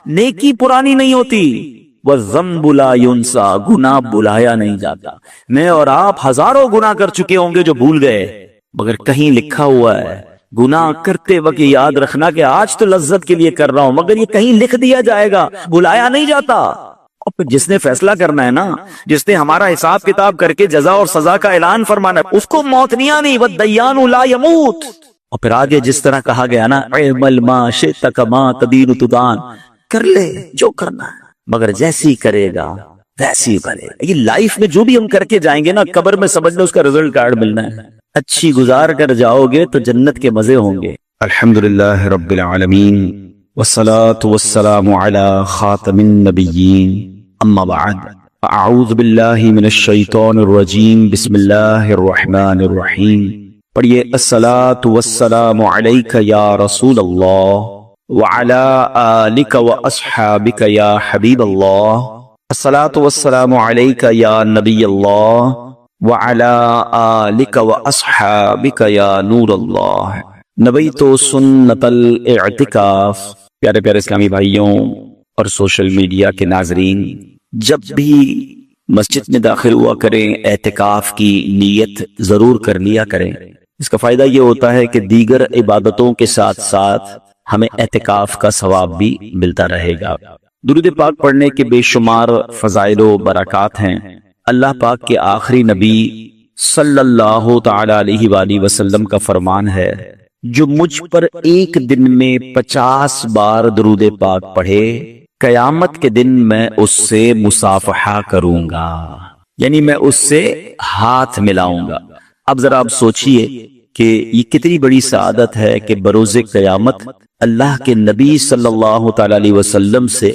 نیکی پرانی نہیں ہوتی، وَالذَّنبُ لَا يُنسَى، گناہ بلایا نہیں جاتا۔ میں اور آپ ہزاروں گناہ کر چکے ہوں گے جو بھول گئے، مگر کہیں لکھا ہوا ہے گناہ کرتے وقت یاد رکھنا کہ آج تو لذت کے لیے کر رہا ہوں، مگر یہ کہیں لکھ دیا جائے گا، بلایا نہیں جاتا۔ اور پھر جس نے فیصلہ کرنا ہے نا، جس نے ہمارا حساب کتاب کر کے جزا اور سزا کا اعلان فرمانا ہے، اس کو موت نہیں آنی، وَالدَّيَّانُ لَا يَمُوتُ۔ اور پھر آگے جس طرح کہا گیا نا، اعمل ما شئت کما تدین تدان، کر لے جو کرنا ہے مگر جیسی کرے گا ویسی بھرے گا۔ یہ لائف میں جو بھی ہم کر کے جائیں گے نا، قبر میں سمجھ لو اس کا رزلٹ کارڈ ملنا ہے۔ اچھی گزار کر جاؤ گے تو جنت کے مزے ہوں گے۔ الحمدللہ رب العالمین، والصلاة والسلام علی خاتم النبیین، اما بعد، اعوذ باللہ من الشیطان الرجیم، بسم اللہ الرحمن الرحیم۔ پڑھیے، الصلاة والسلام علیک یا رسول اللہ وعلی آلک واصحابک یا حبیب اللہ، الصلاة والسلام علیک یا نبی اللہ وعلی آلک واصحابک یا نور اللہ۔ نبیت سنت الاعتکاف۔ پیارے پیارے اسلامی بھائیوں اور سوشل میڈیا کے ناظرین، جب بھی مسجد میں داخل ہوا کریں اعتکاف کی نیت ضرور کر لیا کریں۔ اس کا فائدہ یہ ہوتا ہے کہ دیگر عبادتوں کے ساتھ ساتھ ہمیں اعتکاف کا ثواب بھی ملتا رہے گا۔ درود پاک پڑھنے کے بے شمار فضائل و برکات ہیں۔ اللہ پاک کے آخری نبی صلی اللہ تعالی علیہ وآلہ وسلم کا فرمان ہے، جو مجھ پر ایک دن میں 50 بار درود پاک پڑھے، قیامت کے دن میں اس سے مصافحہ کروں گا، یعنی میں اس سے ہاتھ ملاؤں گا۔ اب ذرا آپ سوچئے کہ یہ کتنی بڑی سعادت ہے کہ بروز قیامت اللہ کے نبی صلی اللہ تعالی علیہ وسلم سے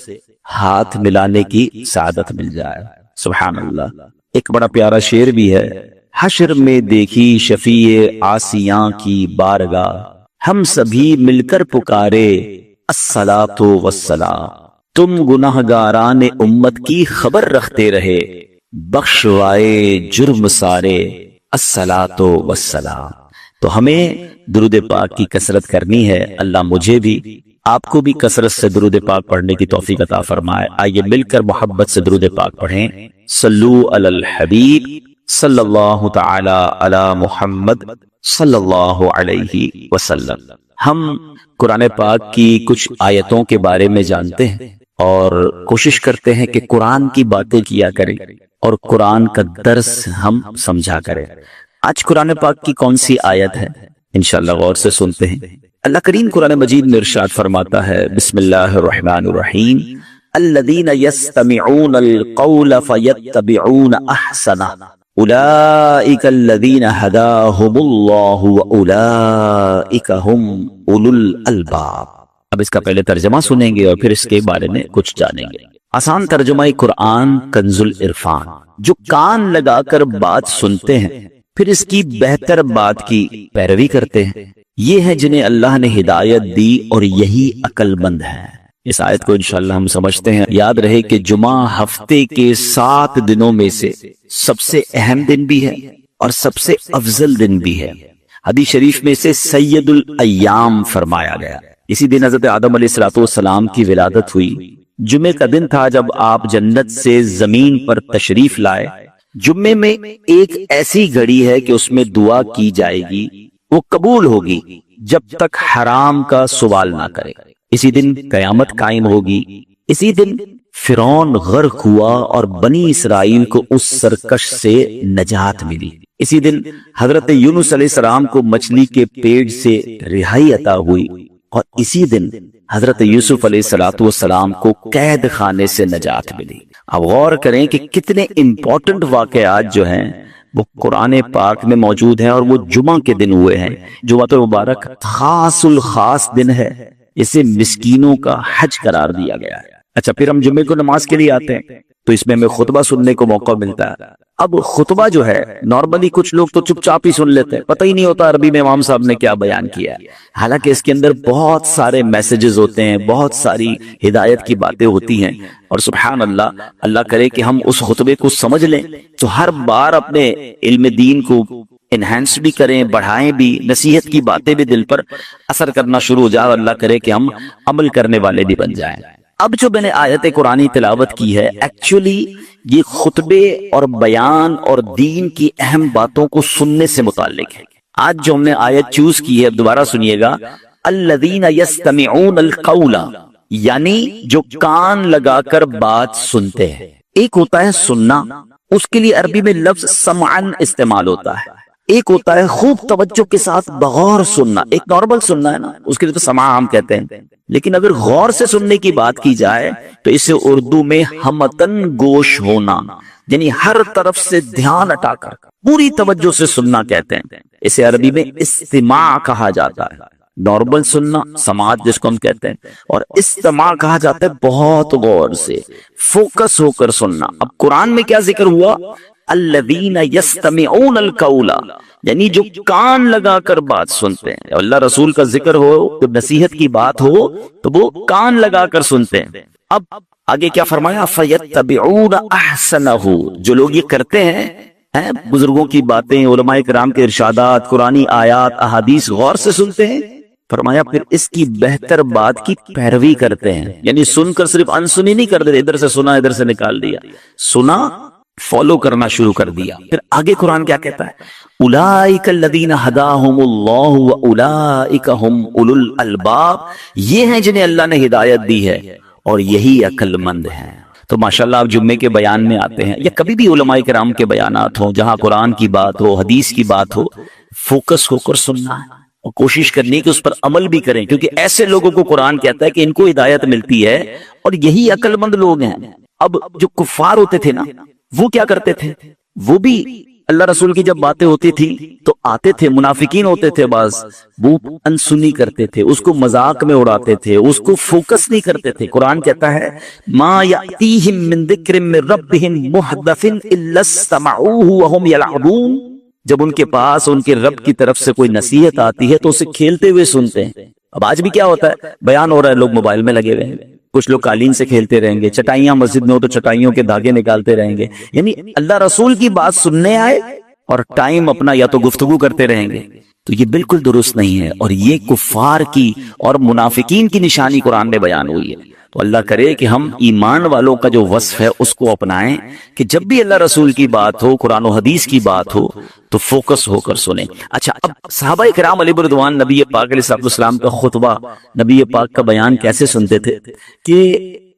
ہاتھ ملانے کی سعادت مل جائے۔ سبحان اللہ۔ ایک بڑا پیارا شعر بھی ہے، حشر میں دیکھی شفیع عاصیاں کی بارگاہ، ہم سبھی مل کر پکارے الصلاۃ والسلام، تم گناہگاران امت کی خبر رکھتے رہے، بخشوائے جرم سارے الصلاۃ والسلام۔ تو ہمیں درود پاک کی کثرت کرنی ہے۔ اللہ مجھے بھی آپ کو بھی کثرت سے درود پاک پڑھنے کی توفیق عطا فرمائے۔ آئیے مل کر محبت سے درود پاک پڑھیں۔ صلو علی الحبیب صلی اللہ تعالی علی محمد صلی اللہ علیہ وسلم۔ ہم قرآن پاک کی کچھ آیتوں کے بارے میں جانتے ہیں اور کوشش کرتے ہیں کہ قرآن کی باتیں کیا کریں اور قرآن کا درس ہم سمجھا کریں۔ آج قرآن پاک کی کون سی آیت ہے انشاءاللہ غور سے سنتے ہیں۔ اللہ کریم قرآن مجید میں ارشاد فرماتا ہے، بسم اللہ الرحمن الرحیم، الذین یستمعون القول فیتبعون احسنہ، اولئک الذین ہداہم اللہ واولئک ہم اولو الالباب۔ اب اس کا پہلے ترجمہ سنیں گے اور پھر اس کے بارے میں کچھ جانیں گے۔ آسان ترجمہ قرآن کنز العرفان، جو کان لگا کر بات سنتے ہیں پھر اس کی بہتر بات کی پیروی کرتے ہیں، یہ ہے جنہیں اللہ نے ہدایت دی اور یہی عقل مند ہے۔ اس آیت کو انشاءاللہ ہم سمجھتے ہیں۔ یاد رہے کہ جمعہ ہفتے کے 7 دنوں میں سے سب سے اہم دن بھی ہے اور سب سے افضل دن بھی ہے۔ حدیث شریف میں سے سید الایام فرمایا گیا۔ اسی دن حضرت آدم علیہ السلام کی ولادت ہوئی۔ جمعے کا دن تھا جب آپ جنت سے زمین پر تشریف لائے۔ جمعے میں ایک ایسی گھڑی ہے کہ اس میں دعا کی جائے گی، وہ قبول ہوگی جب تک حرام کا سوال نہ کرے۔ اسی دن قیامت قائم ہوگی۔ اسی دن فرعون غرق ہوا اور بنی اسرائیل کو اس سرکش سے نجات ملی۔ اسی دن حضرت یونس علیہ السلام کو مچھلی کے پیٹ سے رہائی عطا ہوئی، اور اسی دن حضرت یوسف علیہ السلام کو قید خانے سے نجات ملی۔ اب غور کریں کہ کتنے امپورٹنٹ واقعات جو ہیں وہ قرآن پاک میں موجود ہیں، اور وہ جمعہ کے دن ہوئے ہیں۔ جمعہ المبارک خاص الخاص دن ہے، اسے مسکینوں کا حج قرار دیا گیا ہے۔ اچھا، پھر ہم جمعے کو نماز کے لیے آتے ہیں تو اس میں ہمیں خطبہ سننے کو موقع ملتا ہے۔ اب خطبہ جو ہے نارملی کچھ لوگ تو چپ چاپ ہی سن لیتے ہیں، پتہ ہی نہیں ہوتا عربی میں امام صاحب نے کیا بیان کیا ہے، حالانکہ اس کے اندر بہت سارے میسیجز ہوتے ہیں، بہت ساری ہدایت کی باتیں ہوتی ہیں، اور سبحان اللہ، اللہ کرے کہ ہم اس خطبے کو سمجھ لیں تو ہر بار اپنے علم دین کو انہینس بھی کریں، بڑھائیں بھی، نصیحت کی باتیں بھی دل پر اثر کرنا شروع ہو جائے، اور اللہ کرے کہ ہم عمل کرنے والے بھی بن جائیں۔ اب جو میں نے آیت قرآنی تلاوت کی ہے ایکچولی یہ خطبے اور بیان اور دین کی اہم باتوں کو سننے سے متعلق ہے. آج جو ہم نے آیت چوز کی ہے اب دوبارہ سنیے گا. الذین یستمعون القول، یعنی جو کان لگا کر بات سنتے ہیں. ایک ہوتا ہے سننا، اس کے لیے عربی میں لفظ سمعن استعمال ہوتا ہے. ایک ہوتا ہے خوب توجہ کے ساتھ بغور سننا، ایک نارمل سننا ہے نا، اس کے لیے تو سماع ہم کہتے ہیں. لیکن اگر غور سے سننے کی بات کی جائے تو اسے اردو میں ہمتن گوش ہونا، یعنی ہر طرف سے دھیان ہٹا کر پوری توجہ سے سننا کہتے ہیں. اسے عربی میں استماع کہا جاتا ہے. نارمل سننا سماعت جس کو ہم کہتے ہیں، اور استماع کہا جاتا ہے بہت غور سے فوکس ہو کر سننا. اب قرآن میں کیا ذکر ہوا؟ الذین یستمعون القول، یعنی جو کان لگا کر بات سنتے ہیں. اللہ رسول کا ذکر ہو، جب نصیحت کی بات ہو تو وہ کان لگا کر سنتے ہیں. اب آگے کیا فرمایا؟ فیتبعون احسنہ، جو لوگ یہ کرتے ہیں بزرگوں کی باتیں، علماء کرام کے ارشادات، قرآنی آیات، احادیث غور سے سنتے ہیں، فرمایا پھر اس کی بہتر بات کی پیروی کرتے ہیں. یعنی سن کر صرف انسنی نہیں کر دیتے، ادھر سے سنا ادھر سے نکال دیا، سنا فالو کرنا شروع کر دیا. پھر آگے قرآن کیا کہتا ہے؟ اولئک الذین ھداھم اللہ واولئک ھم اولو الالباب، یہ ہیں جنہیں اللہ نے ہدایت دی ہے اور یہی عقل مند ہیں. تو ماشاءاللہ آپ جمعے کے بیان میں آتے ہیں یا کبھی بھی علماء کرام کے بیانات ہوں، جہاں قرآن کی بات ہو، حدیث کی بات ہو، فوکس ہو کر سننا ہے اور کوشش کرنی کہ اس پر عمل بھی کریں، کیونکہ ایسے لوگوں کو قرآن کہتا ہے کہ ان کو ہدایت ملتی ہے اور یہی عقل مند لوگ ہیں. اب جو کفار ہوتے تھے نا، وہ کیا کرتے تھے؟ وہ بھی اللہ رسول کی جب باتیں ہوتی تھی تو آتے تھے، منافقین ہوتے تھے بعض، وہ انسنی کرتے تھے، اس کو مذاق میں اڑاتے تھے، اس کو فوکس نہیں کرتے تھے. قرآن کہتا ہے ما یأتیہم من ذکر من ربہم محدث الا استمعوہ وہم یلعبون، جب ان کے پاس ان کے رب کی طرف سے کوئی نصیحت آتی ہے تو اسے کھیلتے ہوئے سنتے ہیں. اب آج بھی کیا ہوتا ہے، بیان ہو رہا ہے، لوگ موبائل میں لگے ہوئے ہیں، کچھ لوگ قالین سے کھیلتے رہیں گے، چٹائیاں مسجد میں ہو تو چٹائیوں کے دھاگے نکالتے رہیں گے. یعنی اللہ رسول کی بات سننے آئے اور ٹائم اپنا یا تو گفتگو کرتے رہیں گے. تو یہ بالکل درست نہیں ہے، اور یہ کفار کی اور منافقین کی نشانی قرآن میں بیان ہوئی ہے. تو اللہ کرے کہ ہم ایمان والوں کا جو وصف ہے اس کو اپنائیں کہ جب بھی اللہ رسول کی بات ہو، قرآن و حدیث کی بات ہو تو فوکس ہو کر سنیں. اچھا، اب صحابہ کرام علیہ رضوان نبی پاک علیہ السلام کا خطبہ، نبی پاک کا بیان کیسے سنتے تھے کہ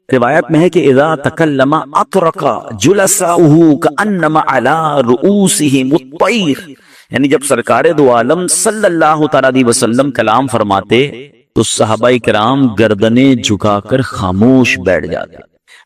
روایت میں ہے کہ اذا تکلم اطرق جلساؤہ کانما علی رؤوسہم الطیر، یعنی جب سرکار دو عالم صلی اللہ تعالی علیہ وسلم کلام فرماتے تو صحابہ کرام گردنیں جھکا کر خاموش بیٹھ جاتے.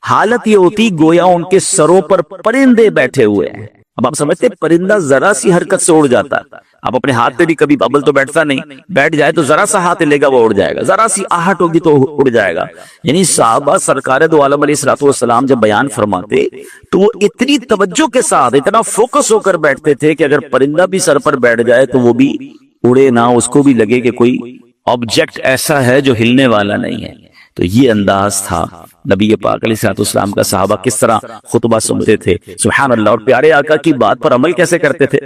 حالت یہ ہوتی گویا ان کے سروں پر پرندے بیٹھے ہوئے ہیں. اب آپ سمجھتے پرندہ ذرا سی حرکت سے اڑ جاتا ہے. آپ اپنے ہاتھ پہ بھی کبھی ببل تو بیٹھتا نہیں، بیٹھ جائے تو ذرا سا ہاتھ لے گا وہ اڑ جائے گا، ذرا سی آہٹ ہوگی تو اڑ جائے گا. یعنی صحابہ سرکار دو عالم علیہ الصلوۃ والسلام جب بیان فرماتے تو وہ اتنی توجہ کے ساتھ اتنا فوکس ہو کر بیٹھتے تھے کہ اگر پرندہ بھی سر پر بیٹھ جائے تو وہ بھی اڑے نہ، اس کو بھی لگے کہ کوئی آبجیکٹ ایسا ہے جو ہلنے والا نہیں ہے. تو یہ انداز تھا نبی پاک علیہ الصلوۃ والسلام کا. صحابہ کس طرح خطبہ سنتے تھے، سبحان اللہ، اور پیارے آقا کی بات پر عمل کیسے کرتے تھے.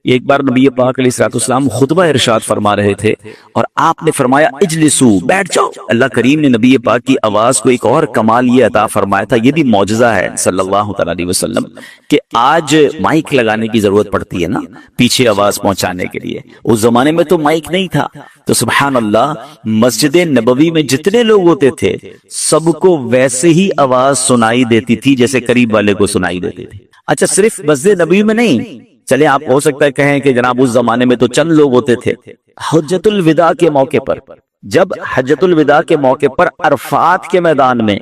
ایک بار نبی پاک علیہ الصلوۃ والسلام خطبہ ارشاد فرما رہے تھے اور آپ نے فرمایا اجلسو، بیٹھ جاؤ. اللہ کریم نے نبی پاک کی آواز کو ایک اور کمال یہ عطا فرمایا تھا، یہ بھی معجزہ ہے صلی اللہ تعالی علیہ وسلم، کہ آج مائک لگانے کی ضرورت پڑتی ہے نا پیچھے آواز پہنچانے کے لیے. اس زمانے میں تو مائک نہیں تھا. تو سبحان اللہ، مسجد نبوی میں جتنے لوگ ہوتے تھے سب کو ویسے ہی آواز سنائی دیتی تھی جیسے قریب والے کو سنائی دیتی تھی. اچھا، صرف مسجد نبوی میں نہیں، چلے آپ ہو سکتا ہے کہیں کہ جناب اس زمانے میں تو چند لوگ ہوتے تھے. حجۃ الوداع کے موقع پر، جب حجۃ الوداع کے موقع پر عرفات کے میدان میں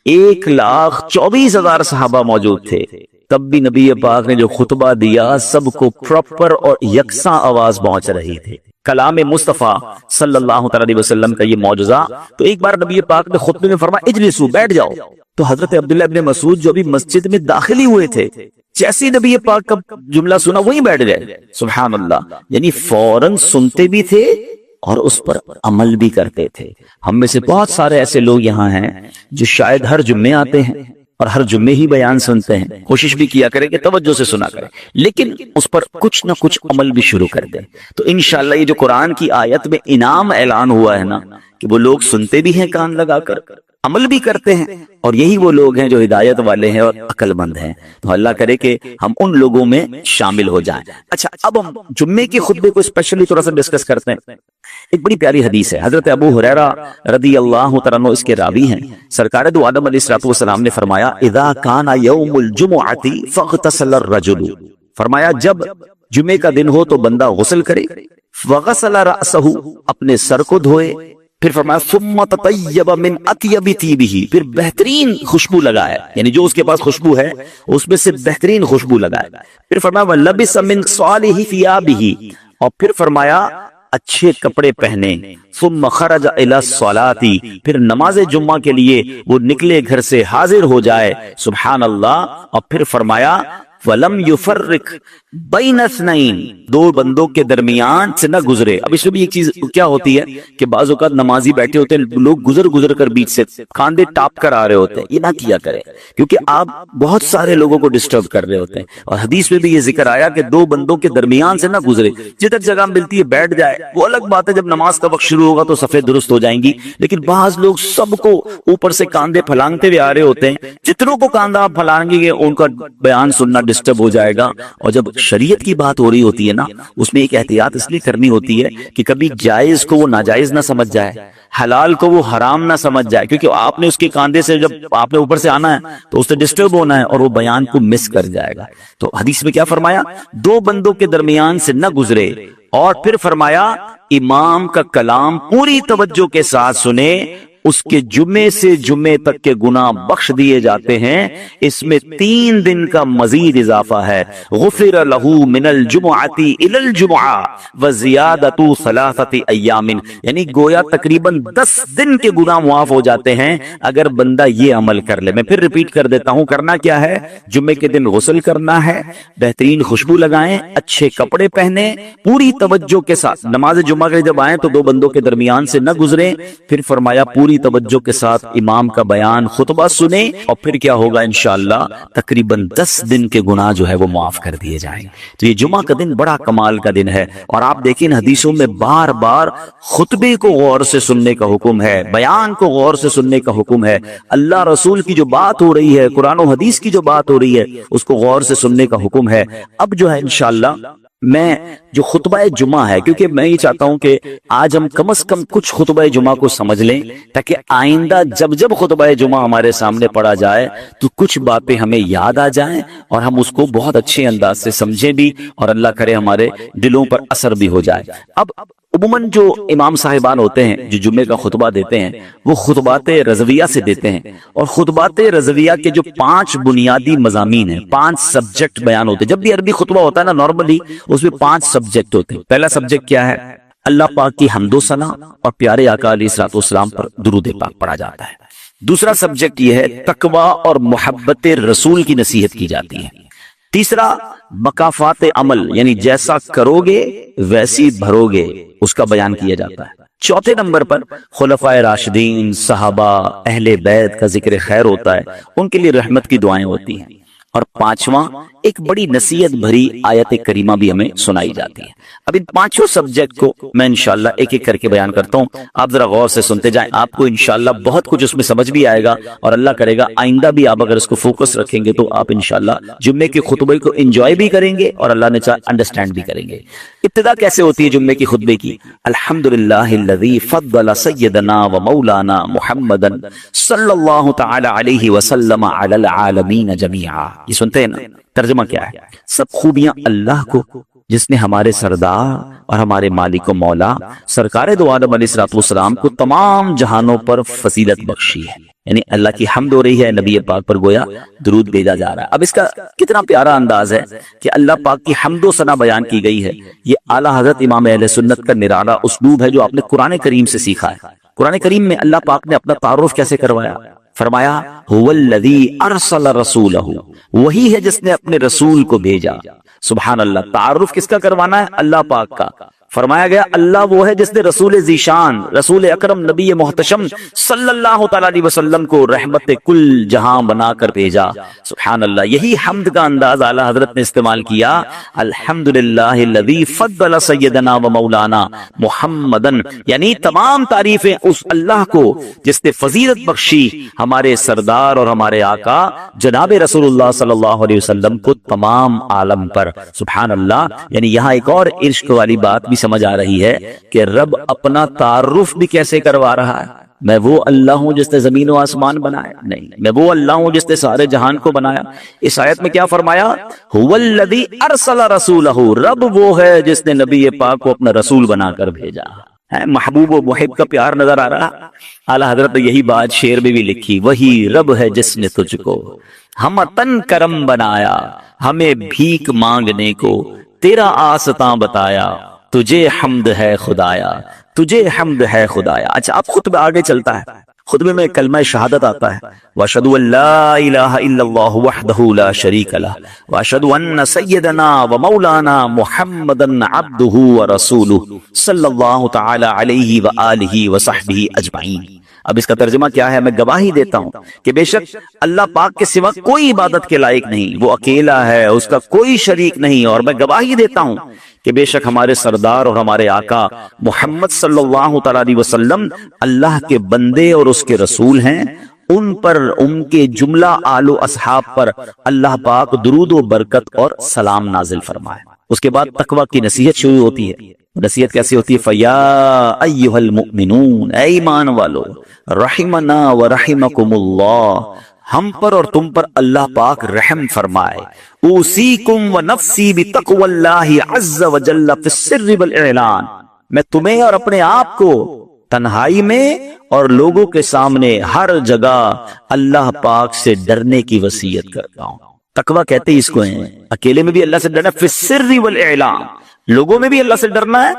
1,24,000 صحابہ موجود تھے، تب بھی نبی پاک نے جو خطبہ دیا سب کو پراپر اور یکساں آواز پہنچ رہی تھی. کلام مصطفیٰ صلی اللہ تعالی علیہ وسلم کا یہ معجزہ. تو ایک بار نبی پاک نے خطبے میں فرمایا اجلسو، بیٹھ جاؤ. تو حضرت عبداللہ ابن مسعود جو ابھی مسجد میں داخل ہی ہوئے تھے، جیسے نبی پاک کا جملہ سنا وہیں بیٹھ گئے. سبحان اللہ، یعنی فوراً سنتے بھی تھے اور اس پر عمل بھی کرتے تھے. ہم میں سے بہت سارے ایسے لوگ یہاں ہیں جو شاید ہر جمعے آتے ہیں اور ہر جمعے ہی بیان سنتے ہیں. کوشش بھی کیا کریں کہ توجہ سے سنا کریں، لیکن اس پر کچھ نہ کچھ عمل بھی شروع کر دیں. تو انشاءاللہ یہ جو قرآن کی آیت میں انعام اعلان ہوا ہے نا، کہ وہ لوگ سنتے بھی ہیں کان لگا کر، عمل بھی کرتے ہیں، اور یہی وہ لوگ ہیں جو ہدایت والے ہیں اور عقل مند ہیں۔ تو اللہ کرے کہ ہم ان لوگوں میں شامل ہو جائیں۔ اچھا، اب ہم جمعے کے خطبے کو اسپیشلی تھوڑا سا ڈسکس کرتے ہیں۔ ایک بڑی پیاری حدیث ہے، حضرت ابو ہریرہ رضی اللہ تعالیٰ عنہ اس کے راوی ہیں۔ سرکار دو عالم علیہ الصلوۃ والسلام نے فرمایا اذا کان یوم الجمعۃ فاغتسل الرجل، فرمایا جب جمعے کا دن ہو تو بندہ غسل کرے، وغسل رأسہ، اپنے سر کو دھوئے، پھر فرمایا ثم تطیب من اطیب طیبہ، پھر بہترین خوشبو لگائے، یعنی جو اس کے پاس خوشبو ہے اس میں سے بہترین خوشبو لگائے، پھر فرمایا ولبس من صالح ثیابہ، اور پھر فرمایا اچھے کپڑے پہنے، ثم خرج الی الصلاۃ، پھر نماز جمعہ کے لیے وہ نکلے گھر سے، حاضر ہو جائے، سبحان اللہ، اور پھر فرمایا وَلَمْ يُفَرِّقْ بَيْنَ اثْنَيْن، دو بندوں کے درمیان سے نہ گزرے۔ اب اس میں بھی ایک چیز کیا ہوتی ہے کہ بعض اوقات نمازی بیٹھے ہوتے ہیں، لوگ گزر کر بیچ سے کاندھے ٹاپ کر آ رہے ہوتے ہیں، یہ نہ کیا کرے، کیونکہ آپ بہت سارے لوگوں کو ڈسٹرب کر رہے ہوتے ہیں۔ اور حدیث میں بھی یہ ذکر آیا کہ دو بندوں کے درمیان سے نہ گزرے، جدھر جگہ ملتی ہے بیٹھ جائے، وہ الگ بات ہے، جب نماز کا وقت شروع ہوگا تو صفیں درست ہو جائیں گی، لیکن بعض لوگ سب کو اوپر سے کاندھے پھلانگتے ہوئے آ رہے ہوتے ہیں، جتنوں کو کاندھا آپ پھلانگیں گے ان کا بیان سننا ڈسٹرب ہو جائے گا۔ اور جب شریعت کی بات ہو رہی ہوتی ہے نا، اس میں ایک احتیاط اس لیے کرنی ہوتی ہے کہ کبھی جائز کو وہ ناجائز نہ سمجھ جائے، حلال کو وہ حرام نہ سمجھ جائے، کیونکہ آپ نے اس کے کاندھے سے جب آپ نے اوپر سے آنا ہے تو اس سے ڈسٹرب ہونا ہے اور وہ بیان کو مس کر جائے گا۔ تو حدیث میں کیا فرمایا؟ دو بندوں کے درمیان سے نہ گزرے، اور پھر فرمایا امام کا کلام پوری توجہ کے ساتھ سنے، اس کے جمعے سے جمعے تک کے گناہ بخش دیے جاتے ہیں۔ اس میں 3 دن کا مزید اضافہ ہے، غفر لہ من الجمعۃ الی الجمعہ وزیادۃ 3 ایام، یعنی گویا تقریباً 10 دن کے گناہ معاف ہو جاتے ہیں اگر بندہ یہ عمل کر لے۔ میں پھر ریپیٹ کر دیتا ہوں، کرنا کیا ہے؟ جمعے کے دن غسل کرنا ہے، بہترین خوشبو لگائیں، اچھے کپڑے پہنے، پوری توجہ کے ساتھ نماز جمعہ کے جب آئیں تو دو بندوں کے درمیان سے نہ گزریں، پھر فرمایا پوری توجہ کے ساتھ امام کا بیان خطبہ سنیں، اور پھر کیا ہوگا انشاءاللہ تقریباً 10 دن کے گناہ جو ہے وہ معاف کر دیے جائیں۔ تو یہ جمعہ کا دن بڑا کمال کا دن ہے، اور آپ دیکھیں حدیثوں میں بار بار خطبے کو غور سے سننے کا حکم ہے، بیان کو غور سے سننے کا حکم ہے، اللہ رسول کی جو بات ہو رہی ہے، قرآن و حدیث کی جو بات ہو رہی ہے اس کو غور سے سننے کا حکم ہے۔ اب جو ہے انشاءاللہ میں جو خطبہ جمعہ ہے، کیونکہ میں یہ چاہتا ہوں کہ آج ہم کم از کم کچھ خطبہ جمعہ کو سمجھ لیں، تاکہ آئندہ جب خطبہ جمعہ ہمارے سامنے پڑھا جائے تو کچھ باتیں ہمیں یاد آ جائیں اور ہم اس کو بہت اچھے انداز سے سمجھیں بھی، اور اللہ کرے ہمارے دلوں پر اثر بھی ہو جائے۔ اب عموماً جو امام صاحبان ہوتے ہیں جو جمعے کا خطبہ دیتے ہیں وہ خطبات رضویہ سے دیتے ہیں، اور خطبات رضویہ کے جو 5 بنیادی مضامین ہیں، 5 سبجیکٹ بیان ہوتے ہیں۔ جب بھی عربی خطبہ ہوتا ہے نا نارملی اس میں 5 سبجیکٹ ہوتے ہیں۔ پہلا سبجیکٹ کیا ہے؟ اللہ پاک کی حمد و ثنا اور پیارے آقا علیہ الصلوۃ والسلام پر درود پاک پڑھا جاتا ہے۔ دوسرا سبجیکٹ یہ ہے تقوی اور محبت رسول کی نصیحت کی جاتی ہے۔ تیسرا مکافات عمل، یعنی جیسا کرو گے ویسی بھرو گے، اس کا بیان کیا جاتا ہے۔ چوتھے نمبر پر خلفائے راشدین، صحابہ، اہل بیت کا ذکر خیر ہوتا ہے، ان کے لیے رحمت کی دعائیں ہوتی ہیں۔ اور 5واں ایک بڑی نصیحت بھری آیت کریمہ بھی ہمیں سنائی جاتی ہے۔ اب ان 5 سبجیکٹ کو میں انشاءاللہ ایک ایک کر کے بیان کرتا ہوں، آپ ذرا غور سے سنتے جائیں، آپ کو انشاءاللہ بہت کچھ اس میں سمجھ بھی آئے گا، اور اللہ کرے گا آئندہ بھی آپ اگر اس کو فوکس رکھیں گے تو آپ انشاءاللہ جمعے کے خطبے کو انجوائے بھی کریں گے اور اللہ نے چاہا انڈرسٹینڈ بھی کریں گے۔ ابتدا کیسے ہوتی ہے جمعے کی خطبے کی؟ الحمدللہ الذی فضل سیدنا و مولانا محمدا صلی اللہ تعالی علیہ وسلم علی العالمین جمیعا۔ یہ سنتے ہیں نا، ترجمہ کیا ہے؟ سب خوبیاں اللہ کو جس نے ہمارے سردار اور ہمارے مالک و مولا سرکار دو عالم علیہ الصلوۃ والسلام کو تمام جہانوں پر فضیلت بخشی ہے، یعنی اللہ کی حمد ہو رہی ہے، نبی پاک پر گویا درود بھیجا جا رہا ہے۔ اب اس کا کتنا پیارا انداز ہے کہ اللہ پاک کی حمد و ثنا بیان کی گئی ہے۔ یہ اعلیٰ حضرت امام اہل سنت کا نرالا اسلوب ہے جو آپ نے قرآن کریم سے سیکھا ہے۔ قرآن کریم میں اللہ پاک نے اپنا تعارف کیسے کروایا؟ فرمایا هو الذی ارسل رسولہ، وہی ہے جس نے اپنے رسول کو بھیجا۔ سبحان اللہ، تعارف کس کا کروانا ہے؟ اللہ پاک کا۔ فرمایا گیا اللہ وہ ہے جس نے رسول ذیشان رسول اکرم نبی محتشم صلی اللہ تعالی علیہ وسلم کو رحمت کل جہاں بنا کر بھیجا. سبحان اللہ. یہی حمد کا انداز اعلی حضرت نے استعمال کیا. الحمدللہ الذی فضل سیدنا و مولانا محمدن، یعنی تمام تعریفیں اس اللہ کو جس نے فضیلت بخشی ہمارے سردار اور ہمارے آقا جناب رسول اللہ صلی اللہ علیہ وسلم کو تمام عالم پر. سبحان اللہ. یعنی یہاں ایک اور عشق والی بات بھی سمجھ آ رہی ہے کہ رب اپنا تعارف بھی کیسے کروا رہا ہے. میں وہ اللہ ہوں جس نے زمین و آسمان بنایا؟ نہیں. میں وہ اللہ ہوں جس نے سارے جہان کو بنایا. اس آیت میں کیا فرمایا؟ هو الذی ارسل رسولہ، رب وہ ہے جس نے نبی پاک کو اپنا رسول بنا کر بھیجا. محبوب و محب کا پیار نظر آ رہا. اعلیٰ حضرت نے یہی بات شعر میں بھی لکھی، وہی رب ہے جس نے تجھ کو ہم تن کرم بنایا، ہمیں بھیک مانگنے کو تیرا آستاں بتایا، تجھے حمد ہے خدایا، تجھے حمد ہے خدایا. اچھا اب خطبہ آگے چلتا ہے. خطبے میں کلمہ شہادت آتا ہے، وَأَشْهَدُ أَن لَا إِلَٰهَ إِلَّا اللَّهُ وَحْدَهُ لَا شَرِيكَ لَهُ وَأَشْهَدُ أَنَّ سَيِّدَنَا وَمَوْلَانَا مُحَمَّدًا عَبْدُهُ وَرَسُولُهُ صلی اللہ تعالی علیہ وآلہ وصحبہ اجمعین. اب اس کا ترجمہ کیا ہے؟ میں گواہی دیتا ہوں کہ بے شک اللہ پاک کے سوا کوئی عبادت کے لائق نہیں، وہ اکیلا ہے، اس کا کوئی شریک نہیں. اور میں گواہی دیتا ہوں کہ بے شک ہمارے سردار اور ہمارے آقا محمد صلی اللہ تعالی علیہ وسلم اللہ کے بندے اور اس کے رسول ہیں. ان پر، ان کے جملہ آل و اصحاب پر اللہ پاک درود و برکت اور سلام نازل فرمائے. اس کے بعد تقوی کی نصیحت شروع ہوتی ہے. نصیحت کیسی ہوتی ہے؟ فَيَا أَيُّهَا الْمُؤْمِنُونَ، اے ایمان والو، رحمنا ورحمکم اللہ، ہم پر اور تم پر اللہ پاک رحم فرمائے. اوصیکم ونفسی بتقوی اللہ عز وجل فی السر والاعلان، میں تمہیں اور اپنے آپ کو تنہائی میں اور لوگوں کے سامنے ہر جگہ اللہ پاک سے ڈرنے کی وصیت کرتا ہوں. تقوی کہتے ہیں اس کو ہیں اکیلے میں بھی اللہ سے ڈرنا، فی السر والاعلان، لوگوں میں بھی اللہ سے ڈرنا ہے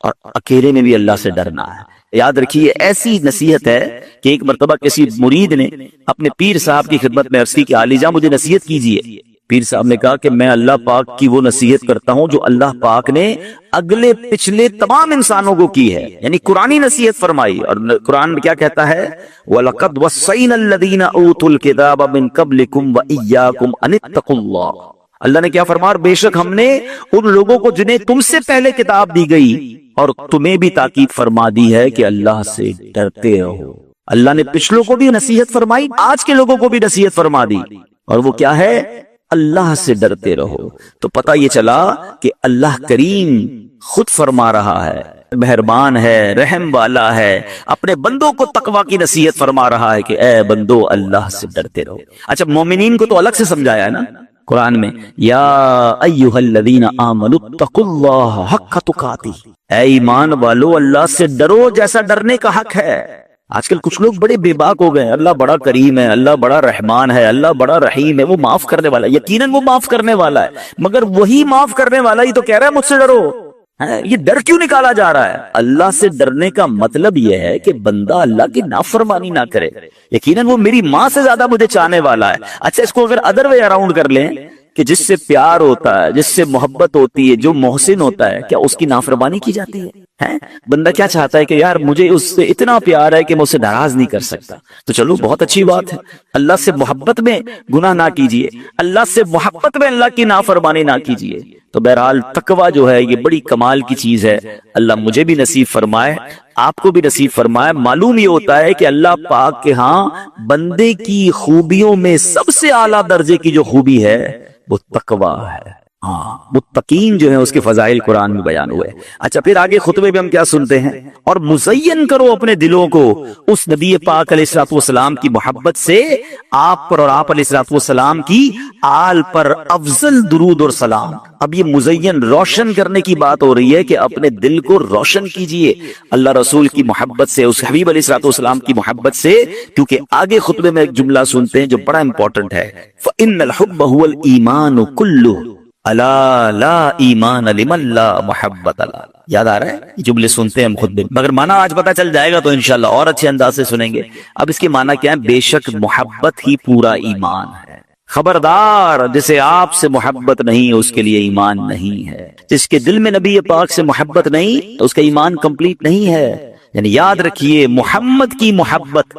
اور اکیلے میں بھی اللہ سے ڈرنا ہے. یاد رکھیے ایسی نصیحت ہے کہ ایک مرتبہ کسی مرید نے اپنے پیر صاحب کی خدمت میں عرض کی کہ عالی جان مجھے نصیحت کیجئے. پیر صاحب نے کہا کہ میں اللہ پاک کی وہ نصیحت کرتا ہوں جو اللہ پاک نے اگلے پچھلے تمام انسانوں کو کی ہے، یعنی قرآنی نصیحت فرمائی. اور قرآن میں کیا کہتا ہے؟ وَلَقَدْ وَصَّيْنَا الَّذِينَ أُوتُوا الْكِتَابَ مِن قَبْلِكُمْ وَإِيَّاكُمْ أَنِ اتَّقُوا اللَّهَ. اللہ نے کیا فرمایا؟ بے شک ہم نے ان لوگوں کو جنہیں تم سے پہلے کتاب دی گئی اور تمہیں بھی تاکید فرما دی ہے کہ اللہ سے ڈرتے رہو. اللہ نے پچھلوں کو بھی نصیحت فرمائی، آج کے لوگوں کو بھی نصیحت فرما دی، اور وہ کیا ہے؟ اللہ سے ڈرتے رہو. تو پتہ یہ چلا کہ اللہ کریم خود فرما رہا ہے، مہربان ہے، رحم والا ہے، اپنے بندوں کو تقوی کی نصیحت فرما رہا ہے کہ اے بندو اللہ سے ڈرتے رہو. اچھا مومنین کو تو الگ سے سمجھایا ہے نا قرآن میں، یا ایھا الذین آمنوا اتقوا اللہ حق تقاتہ، اے ایمان والو اللہ سے ڈرو جیسا ڈرنے کا حق ہے. آج کل کچھ لوگ بڑے بے باک ہو گئے، اللہ بڑا کریم ہے، اللہ بڑا رحمان ہے، اللہ بڑا رحیم ہے، وہ معاف کرنے والا ہے. یقیناً وہ معاف کرنے والا ہے، مگر وہی معاف کرنے والا ہی تو کہہ رہا ہے مجھ سے ڈرو. یہ ڈر کیوں نکالا جا رہا ہے؟ اللہ سے ڈرنے کا مطلب یہ ہے کہ بندہ اللہ کی نافرمانی نہ کرے. یقیناً وہ میری ماں سے زیادہ مجھے چاہنے والا ہے. اچھا اس کو اگر ادر وے اراؤنڈ کر لیں کہ جس سے پیار ہوتا ہے، جس سے محبت ہوتی ہے، جو محسن ہوتا ہے، کیا اس کی نافرمانی کی جاتی ہے؟ بندہ کیا چاہتا ہے کہ یار مجھے اس سے اتنا پیار ہے کہ میں اسے ناراض نہیں کر سکتا. تو چلو بہت اچھی بات ہے، اللہ سے محبت میں گناہ نہ کیجئے، اللہ سے محبت میں اللہ کی نافرمانی نہ کیجئے. تو بہرحال تقوی جو ہے یہ بڑی کمال کی چیز ہے. اللہ مجھے بھی نصیب فرمائے، آپ کو بھی نصیب فرمائے. معلوم یہ ہوتا ہے کہ اللہ پاک کے ہاں بندے کی خوبیوں میں سب سے اعلیٰ درجے کی جو خوبی ہے وہ تقوی ہے. ہاں متقین جو ہیں اس کے فضائل قرآن میں بیان ہوئے. اچھا پھر آگے خطبے میں ہم کیا سنتے ہیں؟ اور مزین کرو اپنے دلوں کو اس نبی پاک علیہ الصلوۃ والسلام کی محبت سے، آپ پر اور آپ علیہ الصلوۃ والسلام کی آل پر افضل درود اور سلام. اب یہ مزین روشن کرنے کی بات ہو رہی ہے کہ اپنے دل کو روشن کیجئے اللہ رسول کی محبت سے، اس حبیب علیہ الصلوۃ والسلام کی محبت سے. کیونکہ آگے خطبے میں ایک جملہ سنتے ہیں جو بڑا امپورٹنٹ ہے، فَإِنَّ الْحُبَّ هُوَ الْإِيمَانُ كُلُّهُ الا لا ایمان لمن لا محبت لا. یاد آ رہا ہے؟ یہ جملے سنتے ہیں ہم خود بھی، مگر معنی آج پتہ چل جائے گا تو انشاءاللہ اور اچھے انداز سے سنیں گے. اب اس کے معنی کیا ہے؟ بے شک محبت ہی پورا ایمان ہے. خبردار، جسے آپ سے محبت نہیں اس کے لیے ایمان نہیں ہے۔ جس کے دل میں نبی پاک سے محبت نہیں تو اس کا ایمان کمپلیٹ نہیں ہے۔ یعنی یاد رکھیے، محمد کی محبت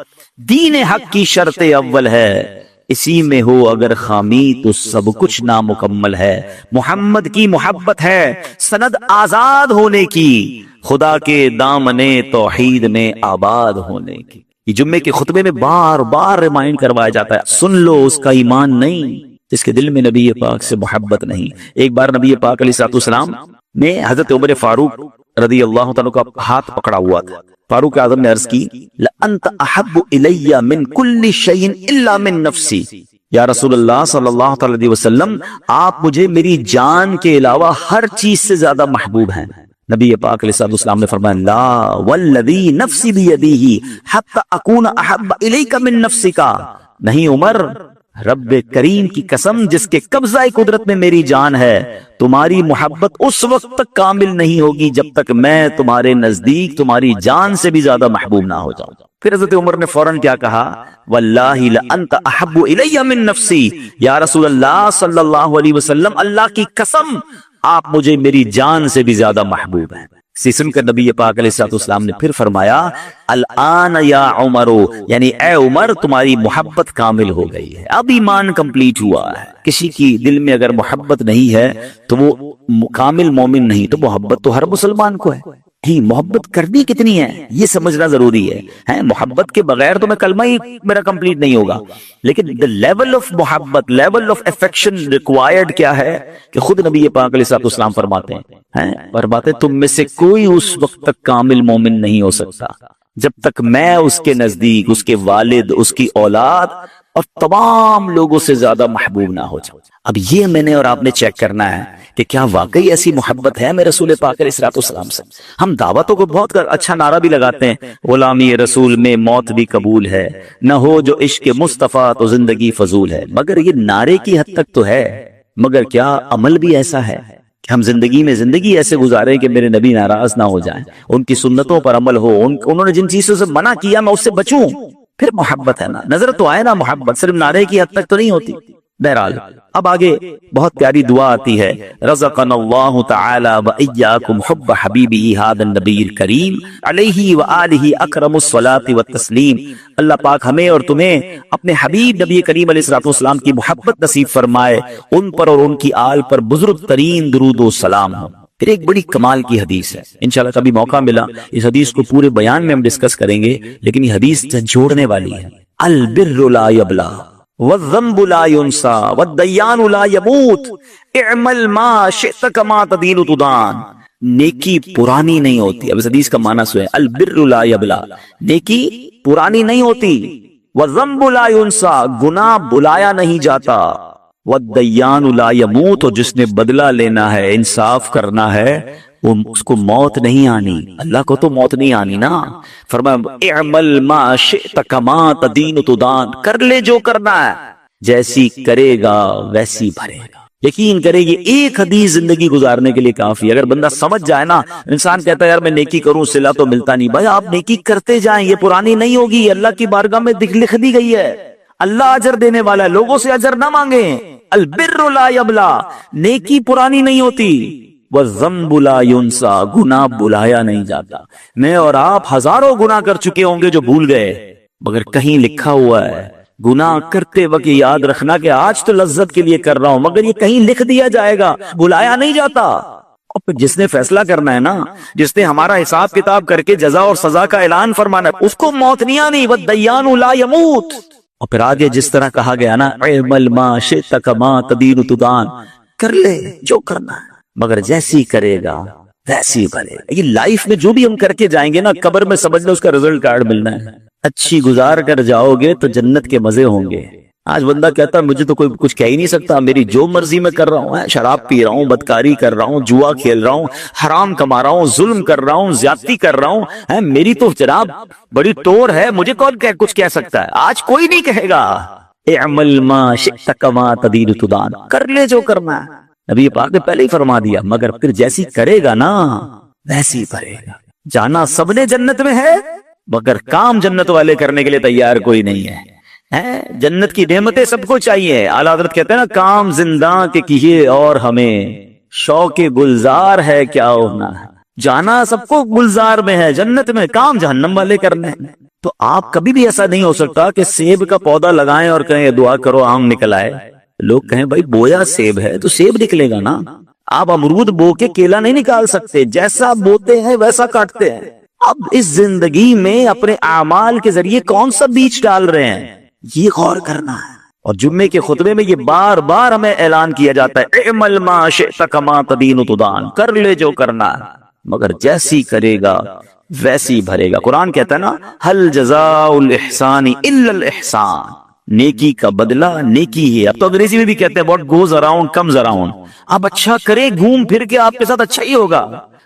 دین حق کی شرط اول ہے، اسی میں ہو اگر خامی تو سب کچھ نامکمل ہے۔ محمد کی محبت ہے سند آزاد ہونے کی، خدا کے دامن توحید میں آباد ہونے کی۔ یہ جمعے کے خطبے میں بار بار ریمائنڈ کروایا جاتا ہے، سن لو اس کا ایمان نہیں جس کے دل میں نبی پاک سے محبت نہیں۔ ایک بار نبی پاک علیہ الصلوۃ والسلام نے حضرت عمر فاروق رضی اللہ تعالیٰ کا ہاتھ پکڑا ہوا تھا۔ فاروق اعظم نے عرض کی، لَأَنْتَ أَحَبُّ إِلَيَّ مِنْ كُلِّ شَيْءٍ إِلَّا مِنْ نَفْسِي، یا رسول اللہ صلی اللہ علیہ وسلم، آپ مجھے میری جان کے علاوہ ہر چیز سے زیادہ محبوب ہیں۔ نبی پاک علیہ الصلوۃ والسلام نے فرمایا، لا والذی نفسی بیدیہ حتی اکون احب الیک من نفسک، نہیں عمر، رب کریم کی قسم جس کے قبضہ قدرت میں میری جان ہے، تمہاری محبت اس وقت تک کامل نہیں ہوگی جب تک میں تمہارے نزدیک تمہاری جان سے بھی زیادہ محبوب نہ ہو جاؤں۔ پھر حضرت عمر نے فوراً کیا کہا، واللہ لانت احب الی من نفسی، یا رسول اللہ صلی اللہ علیہ وسلم، اللہ کی قسم آپ مجھے میری جان سے بھی زیادہ محبوب ہیں۔ سن کر نبی پاک علیہ الصلوۃ والسلام نے پھر فرمایا، الآن یا عمر، یعنی اے عمر تمہاری محبت کامل ہو گئی ہے، اب ایمان کمپلیٹ ہوا ہے۔ کسی کی دل میں اگر محبت نہیں ہے تو وہ کامل مومن نہیں، تو محبت تو ہر مسلمان کو ہے ہی۔ محبت کرنی کتنی ہے یہ سمجھنا ضروری ہے۔ محبت کے بغیر تو میں کلمہ ہی میرا کمپلیٹ نہیں ہوگا، لیکن the level of محبت، level of affection required کیا ہے کہ خود نبی پاک علیہ الصلوۃ والسلام فرماتے ہیں تم میں سے کوئی اس وقت تک کامل مومن نہیں ہو سکتا جب تک میں اس کے نزدیک، اس کے والد، اس کی اولاد اور تمام لوگوں سے زیادہ محبوب نہ ہو جاؤ۔ اب یہ میں نے اور آپ نے چیک کرنا ہے کہ کیا واقعی ایسی محبت ہے میں رسول پاک علیہ الصلوۃ والسلام سے۔ ہم دعوتوں کو بہت اچھا نعرہ بھی لگاتے ہیں، غلامی رسول میں موت بھی قبول ہے، نہ ہو جو عشق مصطفیٰ تو زندگی فضول ہے، مگر یہ نعرے کی حد تک تو ہے، مگر کیا عمل بھی ایسا ہے کہ ہم زندگی میں زندگی ایسے گزارے کہ میرے نبی ناراض نہ ہو جائیں، ان کی سنتوں پر عمل ہو، انہوں نے جن چیزوں سے منع کیا میں اس سے بچوں، پھر محبت ہے نا، نظر تو آئے نا محبت، صرف نعرے کی حد تک تو نہیں ہوتی۔ بہرحال اب آگے بہت پیاری دعا آتی ہے، رزقنا اللہ تعالی وإیاکم حب حبیبی ھذا النبی الکریم علیہ وآلہ اکرم الصلاۃ والتسلیم۔ اللہ پاک ہمیں اور تمہیں اپنے حبیب نبی کریم علیہ الصلوۃ والسلام کی محبت نصیب فرمائے، ان پر اور ان کی آل پر بزرگ ترین درود و سلام ہو۔ پھر ایک بڑی کمال کی حدیث ہے، انشاءاللہ کبھی موقع ملا اس حدیث کو پورے بیان میں ہم ڈسکس کریں گے، لیکن یہ حدیث جھنجھوڑنے والی ہے۔ البر لا یبلا والذنب لا ينسى والدیان لا يموت اعمل ما شئت كما تدین تدان۔ نیکی پرانی نہیں ہوتی، اب اس حدیث کا معنی سوئے، البر لا یبلا، نیکی پرانی نہیں ہوتی، والذنب لا ينسى، گناہ بلایا نہیں جاتا، والدیان لا يموت، اور جس نے بدلہ لینا ہے، انصاف کرنا ہے، اس کو موت نہیں آنی، اللہ کو تو موت نہیں آنی نا۔ فرمایا اعمل ما شئت کما تدین تدان، کر لے جو کرنا ہے، جیسی کرے گا ویسی بھرے گا۔ یقین کرے گی ایک حدیث زندگی گزارنے کے لیے کافی، اگر بندہ سمجھ جائے نا، انسان کہتا ہے یار میں نیکی کروں صلہ تو ملتا نہیں، بھائی آپ نیکی کرتے جائیں، یہ پرانی نہیں ہوگی، اللہ کی بارگاہ میں لکھ دی گئی ہے، اللہ اجر دینے والا ہے، لوگوں سے اجر نہ مانگیں۔ البر لا یبلا، نیکی پرانی نہیں ہوتی، والذنب لا ينسى، گناہ بلایا نہیں جاتا۔ میں اور آپ ہزاروں گناہ کر چکے ہوں گے جو بھول گئے، مگر کہیں لکھا ہوا ہے گناہ کرتے وقت یاد رکھنا کہ آج تو لذت کے لیے کر رہا ہوں، مگر یہ کہیں لکھ دیا جائے گا، بلایا نہیں جاتا۔ اور پھر جس نے فیصلہ کرنا ہے نا، جس نے ہمارا حساب کتاب کر کے جزا اور سزا کا اعلان فرمانا ہے، اس کو موت نہیں آنی، والدیان لا يموت۔ اور پھر آگے جس طرح کہا گیا نا، اعمل ما شئت کما تدین تدان، کر لے جو کرنا ہے، مگر جیسی کرے گا ویسی بھرے گا۔ یہ لائف میں جو بھی ہم کر کے جائیں گے نا، قبر میں سمجھ لو اس کا رزلٹ کارڈ ملنا ہے۔ اچھی گزار کر جاؤ گے تو جنت کے مزے ہوں گے۔ آج بندہ کہتا ہے مجھے تو کوئی کچھ کہہ ہی نہیں سکتا، میری جو مرضی میں کر رہا ہوں، شراب پی رہا ہوں، بدکاری کر رہا ہوں، جوا کھیل رہا ہوں، حرام کما رہا ہوں، ظلم کر رہا ہوں، زیادتی کر رہا ہوں، میری تو جناب بڑی ٹور ہے، مجھے کون کچھ کہہ سکتا ہے؟ آج کوئی نہیں کہے گا۔ اعمل ما شئت کما تدین تدان، کر لے جو کرنا ہے، نبی پاک نے پہلے ہی فرما دیا، مگر پھر جیسی کرے گا نا ویسی بھرے گا۔ جانا سب نے جنت میں ہے، مگر کام جنت والے کرنے کے لیے تیار کوئی نہیں ہے۔ ہے جنت کی نعمتیں سب کو چاہیے. اعلیٰ حضرت کہتے ہیں نا کام زندہ کے کیے اور ہمیں شوق گلزار ہے کیا ہونا ہے. جانا سب کو گلزار میں ہے جنت میں, کام جہنم والے کرنے ہیں. تو آپ کبھی بھی ایسا نہیں ہو سکتا کہ سیب کا پودا لگائیں اور کہیں دعا کرو آم نکل آئے. لوگ کہیں بھائی بویا سیب ہے تو سیب نکلے گا نا. آپ امرود بو کے کیلا نہیں نکال سکتے, جیسا بوتے ہیں ویسا کاٹتے ہیں. اب اس زندگی میں اپنے اعمال کے ذریعے کون سا بیج ڈال رہے ہیں یہ غور کرنا ہے. اور جمعے کے خطبے میں یہ بار بار ہمیں اعلان کیا جاتا ہے اعمل ما شئت کما تدین تدان, کر لے جو کرنا ہے مگر جیسی کرے گا ویسی بھرے گا. قرآن کہتا ہے نا ہل جزاء الاحسان الا الاحسان, نیکی کا بدلہ نیکی ہے. اب تو انگریزی میں بھی کہتے ہیں what goes around comes around. آپ اچھا کریں گھوم پھر کے آپ کے ساتھ اچھا ہی ہوگا.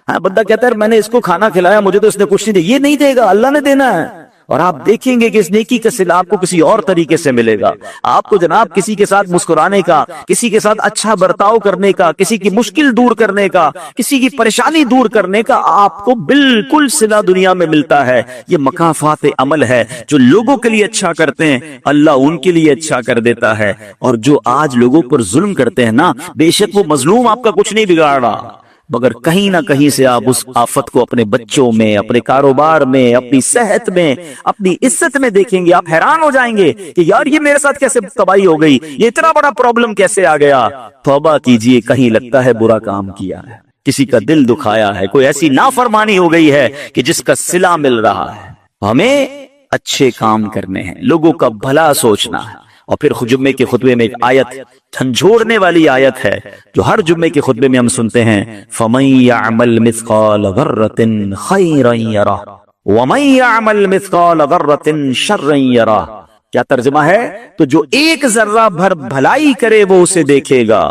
ہاں بندہ کہتا ہے میں نے اس کو کھانا کھلایا مجھے تو اس نے کچھ نہیں دیا, یہ نہیں دے گا, اللہ نے دینا ہے. اور آپ دیکھیں گے کہ اس نیکی کا صلہ آپ کو کسی اور طریقے سے ملے گا. آپ کو جناب کسی کے ساتھ مسکرانے کا, کسی کے ساتھ اچھا برتاؤ کرنے کا, کسی کی مشکل دور کرنے کا, کسی کی پریشانی دور کرنے کا آپ کو بالکل صلہ دنیا میں ملتا ہے. یہ مکافات عمل ہے. جو لوگوں کے لیے اچھا کرتے ہیں اللہ ان کے لیے اچھا کر دیتا ہے. اور جو آج لوگوں پر ظلم کرتے ہیں نا, بے شک وہ مظلوم آپ کا کچھ نہیں بگاڑ رہا, مگر کہیں نہ کہیں سے آپ اس آفت کو اپنے بچوں میں, اپنے کاروبار میں, اپنی صحت میں, اپنی عزت میں دیکھیں گے. آپ حیران ہو جائیں گے کہ یار یہ میرے ساتھ کیسے تباہی ہو گئی, یہ اتنا بڑا پرابلم کیسے آ گیا. توبہ کیجئے, کہیں لگتا ہے برا کام کیا ہے, کسی کا دل دکھایا ہے, کوئی ایسی نافرمانی ہو گئی ہے کہ جس کا صلہ مل رہا ہے. ہمیں اچھے کام کرنے ہیں, لوگوں کا بھلا سوچنا ہے. اور پھر جمعے کے خطبے میں ایک آیت جھنجھوڑنے والی آیت ہے جو ہر جمعے کے خطبے میں ہم سنتے ہیں فَمَن يَعْمَلْ مِثْقَالَ ذَرَّةٍ خَيْرًا يَرَهُ وَمَن يَعْمَلْ مِثْقَالَ ذَرَّةٍ شَرًّا يَرَهُ. کیا ترجمہ ہے؟ تو جو ایک ذرہ بھر بھلائی کرے وہ اسے دیکھے گا,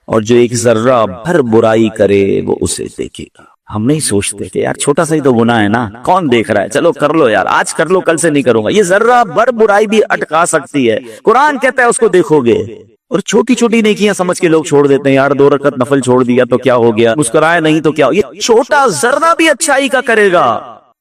اور جو ایک ذرہ بھر برائی کرے وہ اسے دیکھے گا. ہم نہیں سوچتے کہ یار چھوٹا سا ہی تو گناہ ہے نا, کون دیکھ رہا ہے, چلو کر لو یار, آج کر لو کل سے نہیں کروں گا. یہ ذرہ بھر برائی بھی اٹکا سکتی ہے. قرآن کہتا ہے اس کو دیکھو گے. اور چھوٹی چھوٹی نیکیاں سمجھ کے لوگ چھوڑ دیتے ہیں, یار 2 رکعت نفل چھوڑ دیا تو کیا ہو گیا, مسکرایا نہیں تو کیا ہو. یہ چھوٹا ذرہ بھی اچھائی کا کرے گا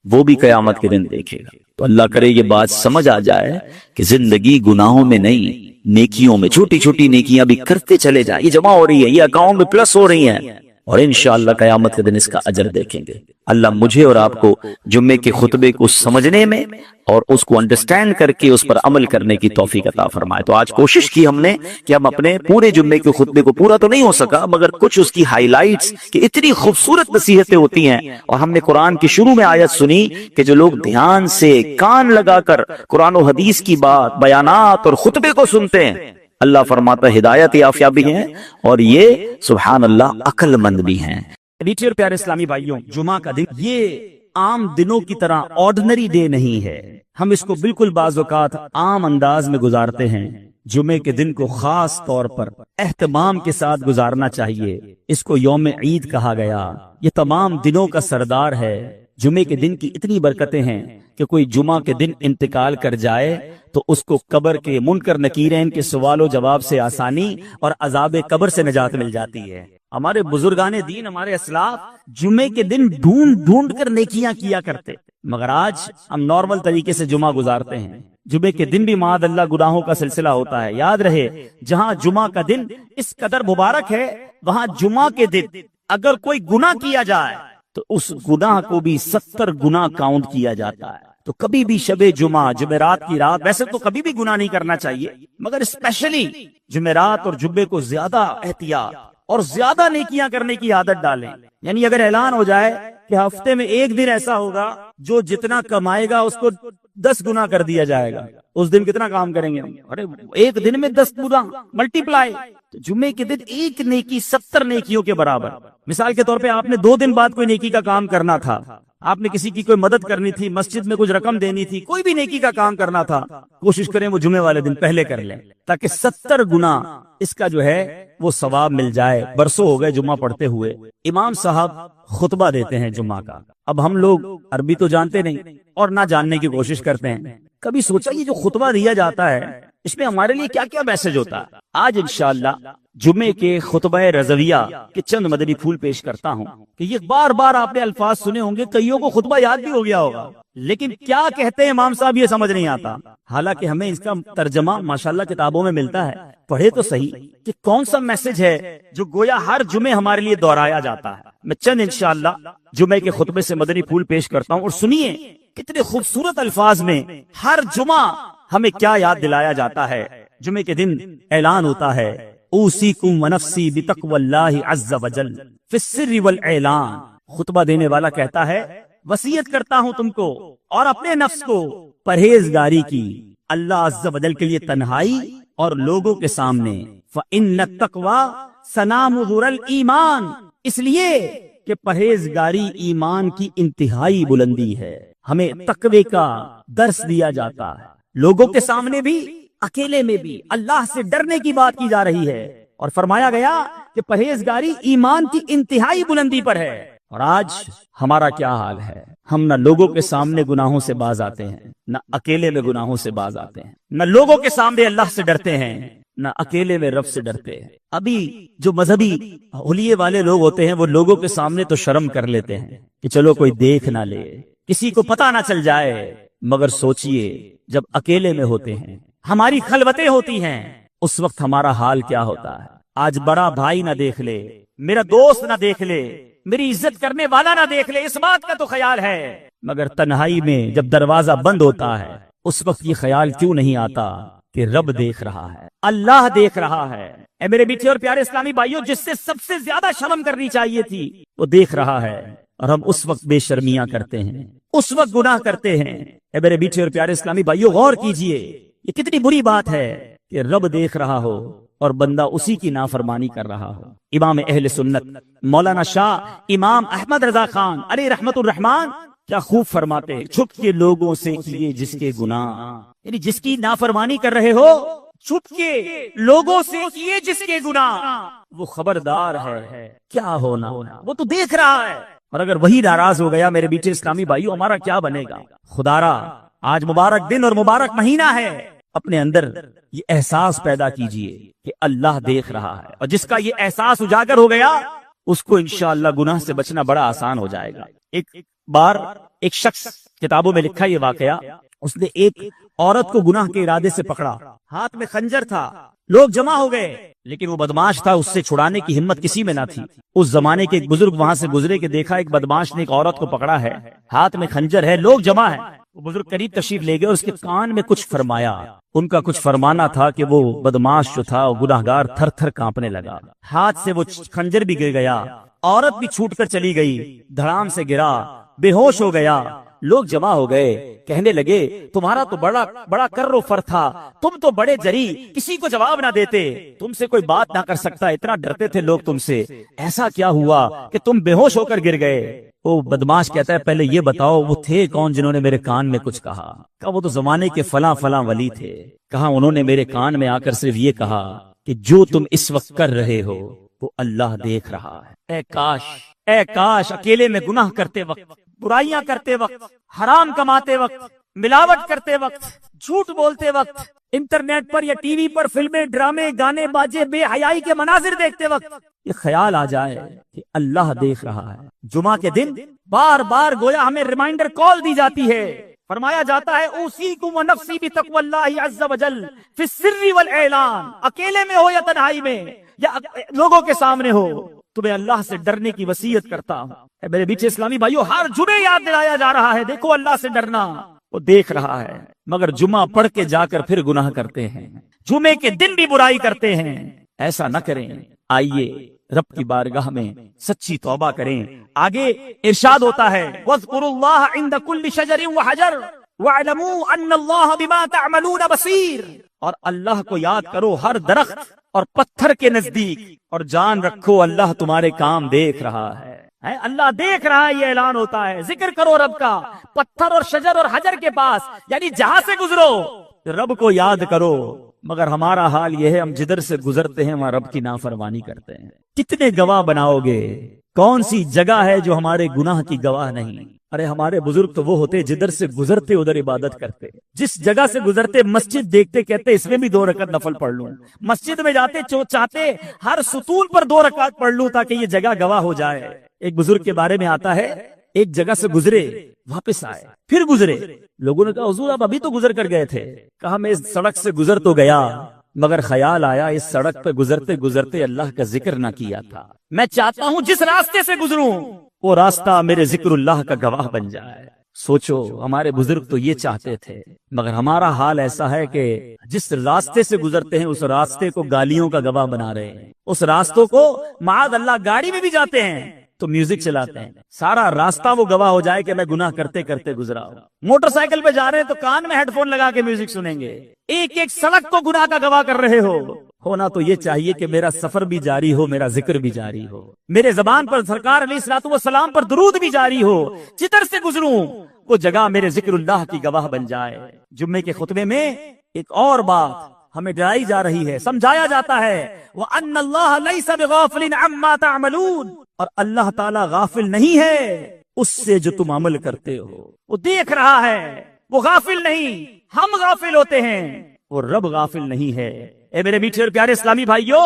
وہ بھی قیامت کے دن دیکھے گا. تو اللہ کرے یہ بات سمجھ آ جائے کہ زندگی گناہوں میں نہیں نیکیوں میں, چھوٹی چھوٹی نیکیاں بھی کرتے چلے جائیں. یہ جمع ہو رہی ہے, یہ اکاؤنٹ میں پلس ہو رہی ہیں, اور انشاءاللہ قیامت کے دن اس کا اجر دیکھیں گے. اللہ مجھے اور آپ کو جمعے کے خطبے کو سمجھنے میں اور اس کو انڈرسٹینڈ کر کے اس پر عمل کرنے کی توفیق عطا فرمائے. تو آج کوشش کی ہم نے کہ ہم اپنے پورے جمعے کے خطبے کو, پورا تو نہیں ہو سکا مگر کچھ اس کی ہائی لائٹس کہ اتنی خوبصورت نصیحتیں ہوتی ہیں. اور ہم نے قرآن کی شروع میں آیت سنی کہ جو لوگ دھیان سے کان لگا کر قرآن و حدیث کی بات, بیانات اور خطبے کو سنتے ہیں, اللہ فرماتا ہدایت یافتہ بھی ہیں اور یہ سبحان اللہ عقل مند بھی ہیں. میٹھے اور پیارے اسلامی بھائیوں, جمعہ کا دن یہ عام دنوں کی طرح آرڈنری ڈے نہیں ہے. ہم اس کو بالکل بعض اوقات عام انداز میں گزارتے ہیں. جمعے کے دن کو خاص طور پر اہتمام کے ساتھ گزارنا چاہیے. اس کو یوم عید کہا گیا. یہ تمام دنوں کا سردار ہے. جمعے کے دن کی اتنی برکتیں ہیں کہ کوئی جمعہ کے دن انتقال کر جائے تو اس کو قبر کے منکر نکیرین کے سوال و جواب سے آسانی اور عذاب قبر سے نجات مل جاتی ہے. ہمارے بزرگان دین, ہمارے اسلاف جمعے کے دن ڈھونڈ ڈھونڈ کر نیکیاں کیا کرتے, مگر آج ہم نارمل طریقے سے جمعہ گزارتے ہیں. جمعے کے دن بھی معاذ اللہ گناہوں کا سلسلہ ہوتا ہے. یاد رہے جہاں جمعہ کا دن اس قدر مبارک ہے وہاں جمعہ کے دن اگر کوئی گناہ کیا جائے تو اس گناہ کو بھی 70 گناہ کاؤنٹ کیا جاتا ہے. تو کبھی بھی شب جمعہ, جمعرات کی رات, ویسے تو کبھی بھی گناہ نہیں کرنا چاہیے مگر اسپیشلی جمعرات اور جمعے کو زیادہ احتیاط اور زیادہ نیکیاں کرنے کی عادت ڈالیں. یعنی اگر اعلان ہو جائے کہ ہفتے میں ایک دن ایسا ہوگا جو جتنا کمائے گا اس کو 10 گنا کر دیا جائے گا, اس دن کتنا کام کریں گے؟ ارے ایک دن میں 10 گنا ملٹی پلائی. تو جمعے کے دن ایک نیکی 70 نیکیوں کے برابر. مثال کے طور پہ آپ نے 2 دن بعد کوئی نیکی کا کام کرنا تھا, آپ نے کسی کی کوئی مدد کرنی تھی, مسجد میں کچھ رقم دینی تھی, کوئی بھی نیکی کا کام کرنا تھا, کوشش کریں وہ جمعے والے دن پہلے کر لیں تاکہ 70 گنا اس کا جو ہے وہ ثواب مل جائے. برسوں ہو گئے جمعہ پڑھتے ہوئے. امام صاحب خطبہ دیتے ہیں جمعہ کا. اب ہم لوگ عربی تو جانتے نہیں اور نہ جاننے کی کوشش کرتے ہیں. کبھی سوچا یہ جو خطبہ دیا جاتا ہے اس میں ہمارے لیے کیا کیا میسج ہوتا ہے؟ آج انشاءاللہ جمعے کے خطبہ رضویہ کے چند مدنی پھول پیش کرتا ہوں کہ یہ بار بار آپ نے الفاظ سنے ہوں گے, کئیوں کو خطبہ یاد بھی ہو گیا ہوگا. لیکن کیا کہتے ہیں امام صاحب یہ سمجھ نہیں آتا، حالانکہ ہمیں اس کا ترجمہ ماشاءاللہ کتابوں میں ملتا ہے، پڑھے تو صحیح کہ کون سا میسج ہے جو گویا ہر جمعے ہمارے لیے دہرایا جاتا ہے۔ میں چند انشاءاللہ جمعے کے خطبے سے مدنی پھول پیش کرتا ہوں، اور سنیے کتنے خوبصورت الفاظ میں ہر جمعہ ہمیں کیا یاد دلایا جاتا ہے۔ جمعے کے دن اعلان ہوتا ہے، اوصیکم ونفسی بتقوی اللہ عز وجل فی السر والاعلان۔ خطبہ دینے والا کہتا ہے، وصیت کرتا ہوں تم کو اور اپنے نفس کو پرہیزگاری کی، اللہ عز و جل کے لیے تنہائی اور لوگوں کے سامنے۔ فإن التقوى سنام ذر الایمان، اس لیے کہ پرہیزگاری ایمان کی انتہائی بلندی ہے۔ ہمیں تقوی کا درس دیا جاتا ہے، لوگوں کے سامنے بھی اکیلے میں بھی اللہ سے ڈرنے کی بات کی جا رہی ہے، اور فرمایا گیا کہ پرہیزگاری ایمان کی انتہائی بلندی پر ہے۔ اور آج ہمارا کیا حال ہے؟ ہم نہ لوگوں کے سامنے گناہوں سے باز آتے ہیں، نہ اکیلے میں گناہوں سے باز آتے ہیں، نہ لوگوں کے سامنے اللہ سے ڈرتے ہیں، نہ اکیلے میں رب سے ڈرتے ہیں۔ ابھی جو مذہبی حلیے والے لوگ ہوتے ہیں وہ لوگوں کے سامنے تو شرم کر لیتے ہیں کہ چلو کوئی دیکھ نہ لے، کسی کو پتہ نہ چل جائے، مگر سوچئے جب اکیلے میں ہوتے ہیں، ہماری خلوتیں ہوتی ہیں، اس وقت ہمارا حال کیا ہوتا ہے۔ آج بڑا بھائی نہ دیکھ لے، میرا دوست نہ دیکھ لے، میری عزت کرنے والا نہ دیکھ لے، اس بات کا تو خیال ہے، مگر تنہائی میں جب دروازہ بند ہوتا ہے اس وقت یہ خیال کیوں نہیں آتا کہ رب دیکھ رہا ہے، اللہ دیکھ رہا ہے۔ اے میرے میٹھے اور پیارے اسلامی بھائیوں، جس سے سب سے زیادہ شرم کرنی چاہیے تھی وہ دیکھ رہا ہے، اور ہم اس وقت بے شرمیاں کرتے ہیں، اس وقت گناہ کرتے ہیں۔ اے میرے میٹھے اور پیارے اسلامی بھائیوں، غور کیجئے، یہ کتنی بری بات ہے کہ رب دیکھ رہا ہو اور بندہ اسی کی نافرمانی کر رہا ہو۔ امام اہل سنت مولانا شاہ امام احمد رضا خان علیہ رحمت الرحمان کیا خوب فرماتے ہیں، چھپ کے لوگوں سے کیے جس کے گناہ، یعنی جس کی نافرمانی کر رہے ہو، چھپ کے لوگوں سے کیے جس کے گناہ، وہ خبردار ہے کیا ہونا، وہ تو دیکھ رہا ہے۔ اور اگر وہی ناراض ہو گیا میرے بیٹے اسلامی بھائیوں، ہمارا کیا بنے گا؟ خدارا آج مبارک دن اور مبارک مہینہ ہے، اپنے اندر یہ احساس پیدا کیجئے کہ اللہ دیکھ رہا ہے، اور جس کا یہ احساس اجاگر ہو گیا اس کو انشاءاللہ گناہ سے بچنا بڑا آسان ہو جائے گا۔ ایک بار ایک شخص، کتابوں میں لکھا یہ واقعہ، اس نے ایک عورت کو گناہ کے ارادے سے پکڑا، ہاتھ میں خنجر تھا، لوگ جمع ہو گئے، لیکن وہ بدماش تھا، اس سے چھڑانے کی ہمت کسی میں نہ تھی۔ اس زمانے کے ایک بزرگ وہاں سے گزرے کہ دیکھا ایک بدماش نے ایک عورت کو پکڑا ہے، ہاتھ میں خنجر ہے، لوگ جمع ہیں۔ وہ بزرگ قریب تشریف لے گئے اور اس کے کان میں کچھ فرمایا۔ ان کا کچھ فرمانا تھا کہ وہ بدماش جو تھا، وہ گناہگار تھر تھر کانپنے لگا، ہاتھ سے وہ خنجر بھی گر گیا، عورت بھی چھوٹ کر چلی گئی، دھڑام سے گرا، بے ہوش ہو گیا۔ لوگ جمع ہو گئے، کہنے لگے تمہارا تو بڑا کر و فر تھا، تم تو بڑے جری، کسی کو جواب نہ دیتے، تم سے کوئی بات نہ کر سکتا، اتنا ڈرتے تھے لوگ تم سے، ایسا کیا ہوا کہ تم بے ہوش ہو کر گر گئے؟ وہ بدماش کہتا ہے پہلے یہ بتاؤ وہ تھے کون جنہوں نے میرے کان میں کچھ کہا؟ کہا وہ تو زمانے کے فلاں فلاں ولی تھے۔ کہا انہوں نے میرے کان میں آ کر صرف یہ کہا کہ جو تم اس وقت کر رہے ہو وہ اللہ دیکھ رہا ہے۔ اے کاش اکیلے میں گناہ کرتے وقت، برائیاں کرتے وقت، حرام کماتے وقت، ملاوٹ کرتے وقت، جھوٹ بولتے وقت، انٹرنیٹ پر یا ٹی وی پر فلمیں، ڈرامے، گانے باجے، بے حیائی کے مناظر دیکھتے وقت یہ خیال آ جائے کہ اللہ دیکھ رہا ہے۔ جمعہ کے دن بار بار گویا ہمیں ریمائنڈر کال دی جاتی ہے، فرمایا جاتا ہے اوصیکم ونفسی بتقوی اللہ عز وجل فی السر والاعلان، اکیلے میں ہو یا تنہائی میں یا لوگوں کے سامنے ہو، تمہیں اللہ سے ڈرنے کی وصیت کرتا ہوں۔ اے میرے بیچے اسلامی بھائیوں، ہر جمعے یاد دلایا جا رہا ہے دیکھو اللہ سے ڈرنا، وہ دیکھ رہا ہے، مگر جمعہ پڑھ کے جا کر پھر گناہ کرتے ہیں، جمعے کے دن بھی برائی کرتے ہیں۔ ایسا نہ کریں، آئیے رب کی بارگاہ میں سچی توبہ کریں۔ آگے ارشاد ہوتا ہے وَاذْكُرُوا اللَّهَ عِنْدَ كُلِّ شَجَرٍ وَحَجَرٍ وَاعْلَمُوا أَنَّ اللَّهَ بِمَا تَعْمَلُونَ بَصِيرٌ، اور اللہ کو یاد کرو ہر درخت اور پتھر کے نزدیک، اور جان رکھو اللہ تمہارے کام دیکھ رہا ہے۔ اللہ دیکھ رہا ہے، یہ اعلان ہوتا ہے۔ ذکر کرو رب کا، پتھر اور شجر اور حجر کے پاس، یعنی جہاں سے گزرو رب کو یاد کرو، مگر ہمارا حال یہ ہے ہم جدھر سے گزرتے ہیں وہاں رب کی نافرمانی کرتے ہیں۔ کتنے گواہ بناؤ گے؟ کون سی جگہ ہے جو ہمارے گناہ کی گواہ نہیں؟ ارے ہمارے بزرگ تو وہ ہوتے جدھر سے گزرتے ادھر عبادت کرتے، جس جگہ سے گزرتے مسجد دیکھتے کہتے اس میں بھی 2 رکعت نفل پڑھ لوں، مسجد میں جاتے چاہتے ہر ستون پر 2 رکعت پڑھ لوں تاکہ یہ جگہ گواہ ہو جائے۔ ایک بزرگ کے بارے میں آتا ہے، ایک جگہ سے گزرے واپس آئے، پھر گزرے، لوگوں نے کہا حضور آپ ابھی تو گزر کر گئے تھے، کہا میں اس سڑک سے گزر تو گیا مگر خیال آیا اس سڑک پہ گزرتے گزرتے اللہ کا ذکر نہ کیا تھا، میں چاہتا ہوں جس راستے سے گزروں وہ راستہ میرے ذکر اللہ کا گواہ بن جائے۔ سوچو ہمارے بزرگ تو یہ چاہتے تھے، مگر ہمارا حال ایسا ہے کہ جس راستے سے گزرتے ہیں اس راستے کو گالیوں کا گواہ بنا رہے ہیں، اس راستوں کو معاذ اللہ گاڑی میں بھی جاتے ہیں تو میوزک چلاتے ہیں، سارا راستہ وہ گواہ ہو جائے کہ میں گناہ کرتے کرتے گزرا ہوں۔ موٹر سائیکل پہ جا رہے ہیں تو کان میں ہیڈ فون لگا کے میوزک سنیں گے، ایک ایک سڑک کو گناہ کا گواہ کر رہے ہو۔ ہونا تو یہ چاہیے کہ میرا سفر بھی جاری ہو، میرا ذکر بھی جاری ہو، میرے زبان پر سرکار علیہ الصلوۃ والسلام پر درود بھی جاری ہو، جدھر سے گزروں وہ جگہ میرے ذکر اللہ کی گواہ بن جائے۔ جمعے کے خطبے میں ایک اور بات ہمیں ڈرائی جا رہی ہے، سمجھایا جاتا ہے وَأَنَّ اللَّهَ لَيْسَ بِغَافِلٍ عَمَّا تَعْمَلُونَ، اور اللہ تعالیٰ غافل نہیں ہے اس سے جو تم عمل کرتے ہو، وہ دیکھ رہا ہے، وہ غافل نہیں، ہم غافل ہوتے ہیں، وہ رب غافل نہیں ہے۔ اے میرے میٹھے اور پیارے اسلامی بھائیوں،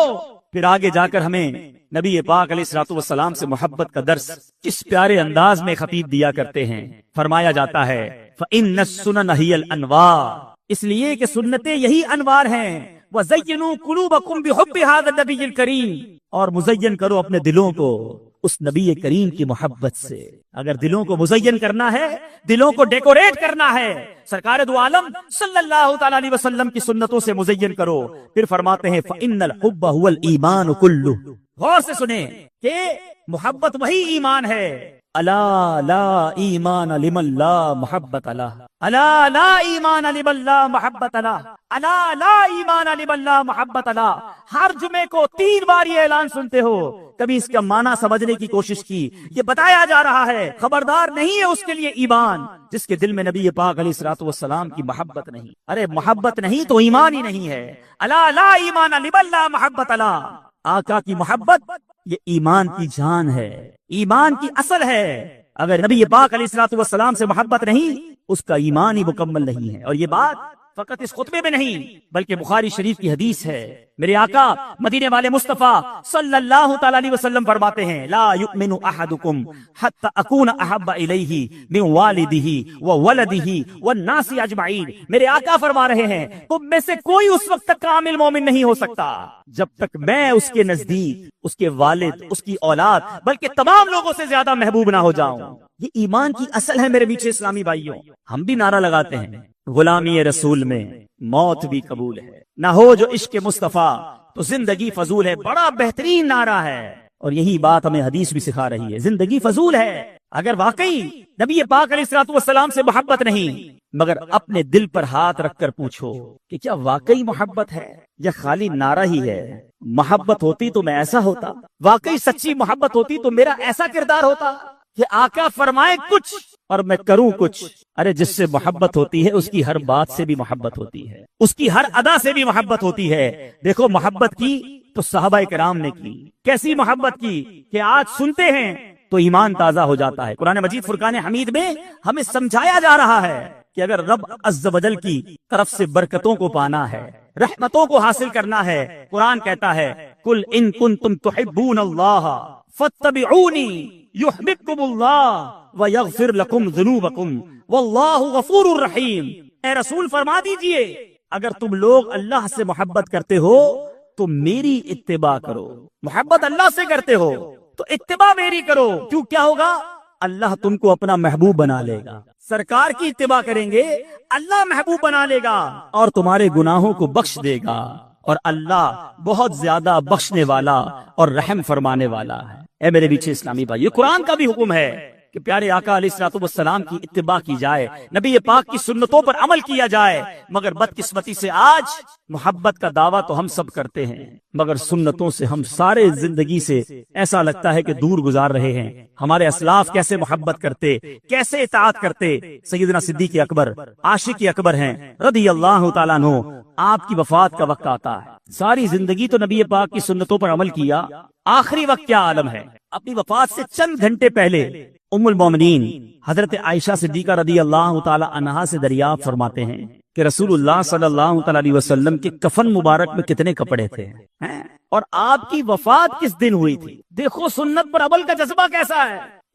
پھر آگے جا کر ہمیں نبی پاک علیہ الصلوۃ والسلام سے محبت کا درس کس پیارے انداز میں خطیب دیا کرتے ہیں۔ فرمایا جاتا ہے فَإِنَّ السُّنَنَ هِيَ الْأَنْوَارُ، اس لیے کہ سنتیں یہی انوار ہیں، وَزَيِّنُوا قُلُوبَكُمْ بِحُبِّ هَذَا النَّبِيِّ الْكَرِيمِ، اور مزین کرو اپنے دلوں کو اس نبی کریم کی محبت سے۔ اگر دلوں کو مزین کرنا ہے، دلوں کو ڈیکوریٹ کرنا ہے، سرکار دو عالم صلی اللہ تعالی علیہ وسلم کی سنتوں سے مزین کرو۔ پھر فرماتے ہیں فَإِنَّ الْحُبَّ هُوَ الْإِيمَانُ كُلُّهُ، غور سے سنیں کہ محبت وہی ایمان ہے۔ الا لا ایمان لمن لا محبت له، الا لا ایمان لمن لا محبت له، الا لا ایمان لمن لا محبت له۔ ہر جمعے کو 3 بار یہ اعلان سنتے ہو، کبھی اس کا معنی سمجھنے کی کوشش کی؟ یہ بتایا جا رہا ہے خبردار نہیں ہے اس کے لیے ایمان جس کے دل میں نبی پاک علیہ الصلوۃ والسلام کی محبت نہیں۔ ارے محبت نہیں تو ایمان ہی نہیں ہے۔ الا لا ایمان لمن لا محبت له، آقا کی محبت یہ ایمان کی جان ہے، ایمان کی اصل ہے۔ اگر نبی پاک علیہ الصلوۃ والسلام سے محبت نہیں، اس کا ایمان ہی مکمل نہیں ہے۔ اور یہ بات فقط اس خطبے میں نہیں بلکہ بخاری شریف کی حدیث ہے۔ میرے آقا مدینے والے مصطفیٰ صلی اللہ تعالی علیہ وسلم فرماتے ہیں لا یؤمن احدکم حتی اکون احب الیہ من والدہ وولدہ والناس اجمعین۔ میرے آقا فرما رہے ہیں تم میں سے کوئی اس وقت تک کامل مومن نہیں ہو سکتا جب تک میں اس کے نزدیک، اس کے والد، اس کی اولاد، بلکہ تمام لوگوں سے زیادہ محبوب نہ ہو جاؤں۔ یہ ایمان کی اصل ہے میرے میٹھے اسلامی بھائیوں۔ ہم بھی نعرہ لگاتے ہیں غلامی رسول میں موت بھی قبول ہے، نہ ہو جو عشق مصطفیٰ تو زندگی فضول ہے۔ بڑا بہترین نعرہ ہے، اور یہی بات ہمیں حدیث بھی سکھا رہی ہے، زندگی فضول ہے۔ اگر واقعی نبی پاک علیہ الصلوۃ والسلام سے محبت نہیں، مگر اپنے دل پر ہاتھ رکھ کر پوچھو کہ کیا واقعی محبت ہے یا خالی نعرہ ہی ہے؟ محبت ہوتی تو میں ایسا ہوتا، واقعی سچی محبت ہوتی تو میرا ایسا کردار ہوتا کہ آقا فرمائے کچھ اور میں کروں کچھ۔ ارے جس سے محبت ہوتی ہے اس کی ہر بات سے بھی محبت ہوتی ہے، اس کی ہر ادا سے بھی محبت ہوتی ہے۔ دیکھو محبت کی تو صحابہ کرام نے کی، کیسی محبت کی کہ آج سنتے ہیں تو ایمان تازہ ہو جاتا ہے۔ قرآن مجید فرقان حمید میں ہمیں سمجھایا جا رہا ہے کہ اگر رب عز و جل کی طرف سے برکتوں کو پانا ہے، رحمتوں کو حاصل کرنا ہے، قرآن کہتا ہے قل ان کنتم تحبون اللہ فاتبعونی یحببکم اللہ ویغفر لکم ذنوبکم واللہ غفور الرحیم۔ اے رسول فرما دیجئے اگر تم لوگ اللہ سے محبت کرتے ہو تو میری اتباع کرو، محبت اللہ سے کرتے ہو تو اتباع میری کرو۔ کیوں کیا ہوگا؟ اللہ تم کو اپنا محبوب بنا لے گا، سرکار کی اتباع کریں گے اللہ محبوب بنا لے گا اور تمہارے گناہوں کو بخش دے گا، اور اللہ بہت زیادہ بخشنے والا اور رحم فرمانے والا ہے۔ اے میرے بیچے اسلامی بھائی، یہ قرآن کا بھی حکم ہے کہ پیارے آقا علیہ الصلوۃ والسلام کی اتباع کی جائے، نبی پاک کی سنتوں پر عمل کیا جائے۔ مگر بدقسمتی سے آج محبت کا دعویٰ تو ہم سب کرتے ہیں، مگر سنتوں سے ہم سارے زندگی سے ایسا لگتا ہے کہ دور گزار رہے ہیں۔ ہمارے اسلاف کیسے محبت کرتے، کیسے اطاعت کرتے۔ سیدنا صدیق اکبر عاشق اکبر ہیں رضی اللہ تعالیٰ عنہ، آپ کی وفات کا وقت آتا ہے، ساری زندگی تو نبی پاک کی سنتوں پر عمل کیا، آخری وقت کیا عالم ہے؟ اپنی وفات سے چند گھنٹے پہلے ام المومنین حضرت عائشہ صدیقہ رضی اللہ تعالی عنہا سے دریافت فرماتے ہیں کہ رسول اللہ صلی اللہ تعالی علیہ وسلم کے کفن مبارک میں کتنے کپڑے تھے اور آپ کی وفات کس دن ہوئی تھی؟ دیکھو سنت پر عمل کا جذبہ کیسا ہے۔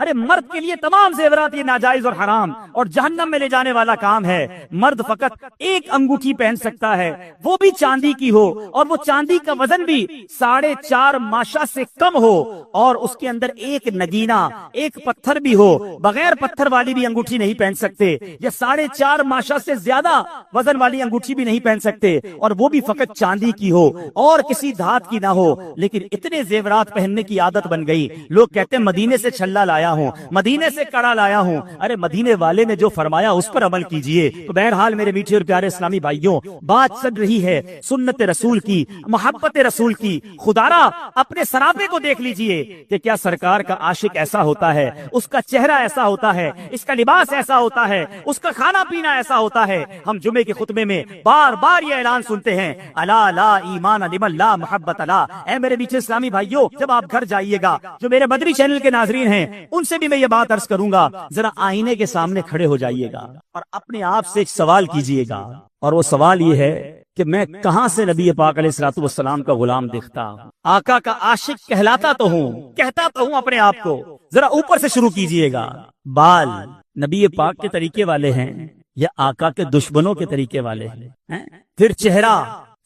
ارے مرد کے لیے تمام زیورات یہ ناجائز اور حرام اور جہنم میں لے جانے والا کام ہے. مرد فقط ایک انگوٹھی پہن سکتا ہے, وہ بھی چاندی کی ہو, اور وہ چاندی کا وزن بھی 4.5 ماشا سے کم ہو, اور اس کے اندر ایک نگینا, ایک پتھر بھی ہو. بغیر پتھر والی بھی انگوٹھی نہیں پہن سکتے, یا 4.5 ماشا سے زیادہ وزن والی انگوٹھی بھی نہیں پہن سکتے, اور وہ بھی فقط چاندی کی ہو اور کسی دھات کی نہ ہو. لیکن اتنے زیورات پہننے کی عادت بن گئی. لوگ کہتے ہیں مدینے سے چھلا لایا ہوں, مدینے سے کڑا لایا ہوں. ارے مدینے والے نے جو فرمایا اس پر عمل کیجئے. تو بہرحال میرے میٹھے اور پیارے اسلامی بھائیوں, بات چل رہی ہے سنت رسول کی, محبت رسول کی. خدارا اپنے سراپے کو دیکھ لیجئے کہ کیا سرکار کا عاشق ایسا ہوتا ہے, اس کا چہرہ ایسا ہوتا ہے, اس کا لباس ایسا ہوتا ہے, اس کا کھانا پینا ایسا ہوتا ہے. ہم جمعے کے خطبے میں بار بار یہ اعلان سنتے ہیں, الا لا ایمان لمن لا محبت لا. اے میرے میٹھے اسلامی بھائیوں, جب آپ گھر جائیے گا, جو میرے مدری چینل کے ناظرین ہیں ان سے بھی میں یہ بات عرض کروں گا, ذرا آئینے کے سامنے کھڑے ہو جائیے گا اور اپنے آپ سے ایک سوال کیجئے گا, اور وہ سوال یہ ہے کہ میں کہاں سے نبی پاک علیہ الصلوۃ والسلام کا غلام دیکھتا ہوں. آقا کا عاشق کہلاتا تو ہوں, کہتا تو ہوں اپنے آپ کو. ذرا اوپر سے شروع کیجئے گا. بال نبی پاک کے طریقے والے ہیں یا آقا کے دشمنوں کے طریقے والے ہیں؟ پھر چہرہ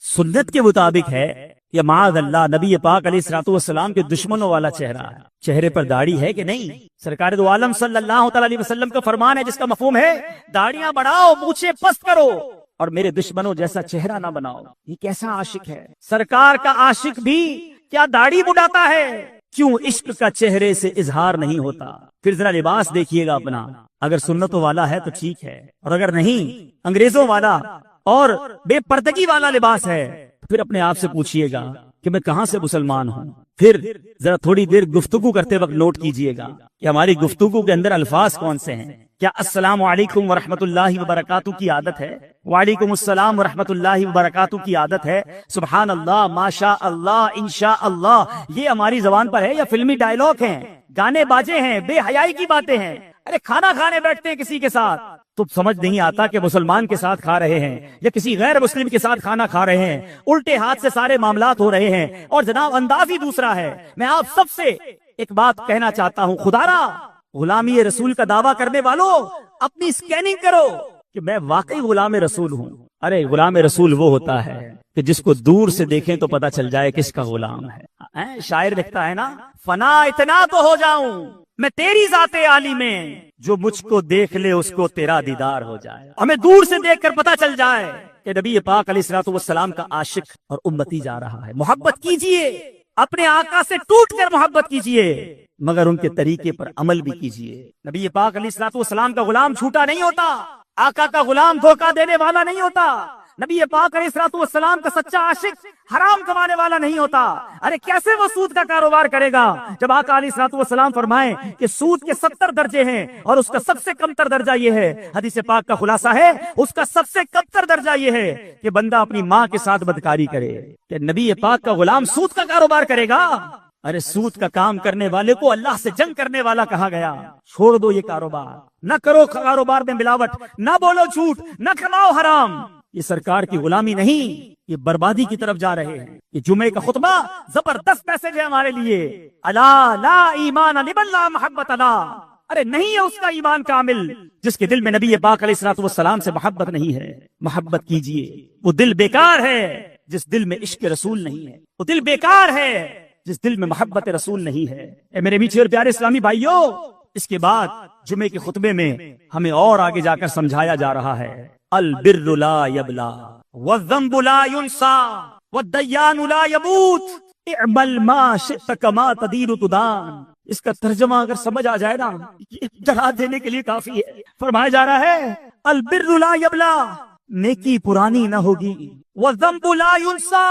سنت کے مطابق ہے یا معاذ اللہ نبی پاک علیہ الصلوۃ والسلام کے دشمنوں والا چہرہ ہے؟ چہرے پر داڑھی ہے کہ نہیں؟ سرکار دو عالم صلی اللہ تعالی علیہ وسلم کا فرمان ہے جس کا مفہوم ہے داڑیاں بڑھاؤ, مونچھیں پست کرو, اور میرے دشمنوں جیسا چہرہ نہ بناؤ. یہ کیسا عاشق ہے؟ سرکار کا عاشق بھی کیا داڑھی بڑھاتا ہے؟ کیوں عشق کا چہرے سے اظہار نہیں ہوتا؟ پھر ذرا لباس دیکھیے گا اپنا, اگر سنتوں والا ہے تو ٹھیک ہے, اور اگر نہیں انگریزوں والا اور بے پردگی والا لباس ہے پھر اپنے آپ سے پوچھئے گا کہ میں کہاں سے مسلمان ہوں. پھر ذرا تھوڑی دیر گفتگو کرتے وقت نوٹ کیجئے گا کہ ہماری گفتگو کے اندر الفاظ کون سے ہیں. کیا السلام علیکم ورحمۃ اللہ وبرکاتہ کی عادت ہے؟ وعلیکم السلام ورحمۃ اللہ وبرکاتہ کی عادت ہے؟ سبحان اللہ, ماشاء اللہ, انشاء اللہ, یہ ہماری زبان پر ہے یا فلمی ڈائلاگ ہیں, گانے باجے ہیں, بے حیائی کی باتیں ہیں؟ ارے کھانا کھانے بیٹھتے ہیں کسی کے ساتھ تو سمجھ نہیں آتا کہ مسلمان کے ساتھ کھا رہے ہیں یا کسی غیر مسلم کے ساتھ کھانا کھا رہے ہیں. الٹے ہاتھ سے سارے معاملات ہو رہے ہیں, اور جناب انداز ہی دوسرا ہے. میں آپ سب سے ایک بات کہنا چاہتا ہوں, خدارا غلامی رسول کا دعویٰ کرنے والوں اپنی سکیننگ کرو کہ میں واقعی غلام رسول ہوں. ارے غلام رسول وہ ہوتا ہے کہ جس کو دور سے دیکھیں تو پتہ چل جائے کس کا غلام ہے. شاعر لکھتا ہے نا, فنا اتنا تو ہو جاؤں میں تیری ذات عالی میں, جو مجھ کو دیکھ لے اس کو تیرا دیدار ہو جائے. ہمیں دور سے دیکھ کر پتہ چل جائے کہ نبی پاک علیہ الصلوۃ والسلام کا عاشق اور امتی جا رہا ہے. محبت کیجئے, اپنے آقا سے ٹوٹ کر محبت کیجئے, مگر ان کے طریقے پر عمل بھی کیجئے. نبی پاک علیہ الصلوۃ والسلام کا غلام جھوٹا نہیں ہوتا, آقا کا غلام دھوکہ دینے والا نہیں ہوتا, نبی پاک علیہ الصلوۃ والسلام کا سچا عاشق حرام کمانے والا نہیں ہوتا. ارے کیسے وہ سود کا کاروبار کرے گا جب آقا علیہ الصلوۃ والسلام فرمائیں کہ سود کے 70 درجے ہیں اور اس کا سب سے کم تر درجہ یہ ہے, حدیث پاک کا خلاصہ ہے اس کا سب سے کم تر درجہ یہ ہے کہ بندہ اپنی ماں کے ساتھ بدکاری کرے. کہ نبی پاک کا غلام سود کا کاروبار کرے گا؟ ارے سود کا کام کرنے والے کو اللہ سے جنگ کرنے والا کہا گیا. چھوڑ دو یہ کاروبار, نہ کرو کاروبار میں ملاوٹ, نہ بولو جھوٹ, نہ کماؤ حرام. یہ سرکار کی غلامی نہیں, یہ بربادی کی طرف جا رہے ہیں. یہ جمعے کا خطبہ زبردست میسج ہے ہمارے لیے. الا لا ایمان لمن لا محبت لا. ارے نہیں ہے اس کا ایمان کامل جس کے دل میں نبی پاک علیہ الصلوۃ والسلام سے محبت نہیں ہے. محبت کیجئے, وہ دل بیکار ہے جس دل میں عشق رسول نہیں ہے, وہ دل بیکار ہے جس دل میں محبت رسول نہیں ہے. اے میرے میٹھے اور پیارے اسلامی بھائیوں, اس کے بعد جمعے کے خطبے میں ہمیں اور آگے جا کر سمجھایا جا رہا ہے, البر لا یبلا والذنب لا ینسا والدیان لا یموت اعمل ما شئت کما تدین تدان. اس کا ترجمہ اگر سمجھ آ جائے نا, ڈرا دینے کے لیے کافی ہے. فرمایا جا رہا ہے البر لا یبلا, نیکی پرانی نہ ہوگی, والذنب لا ینسا,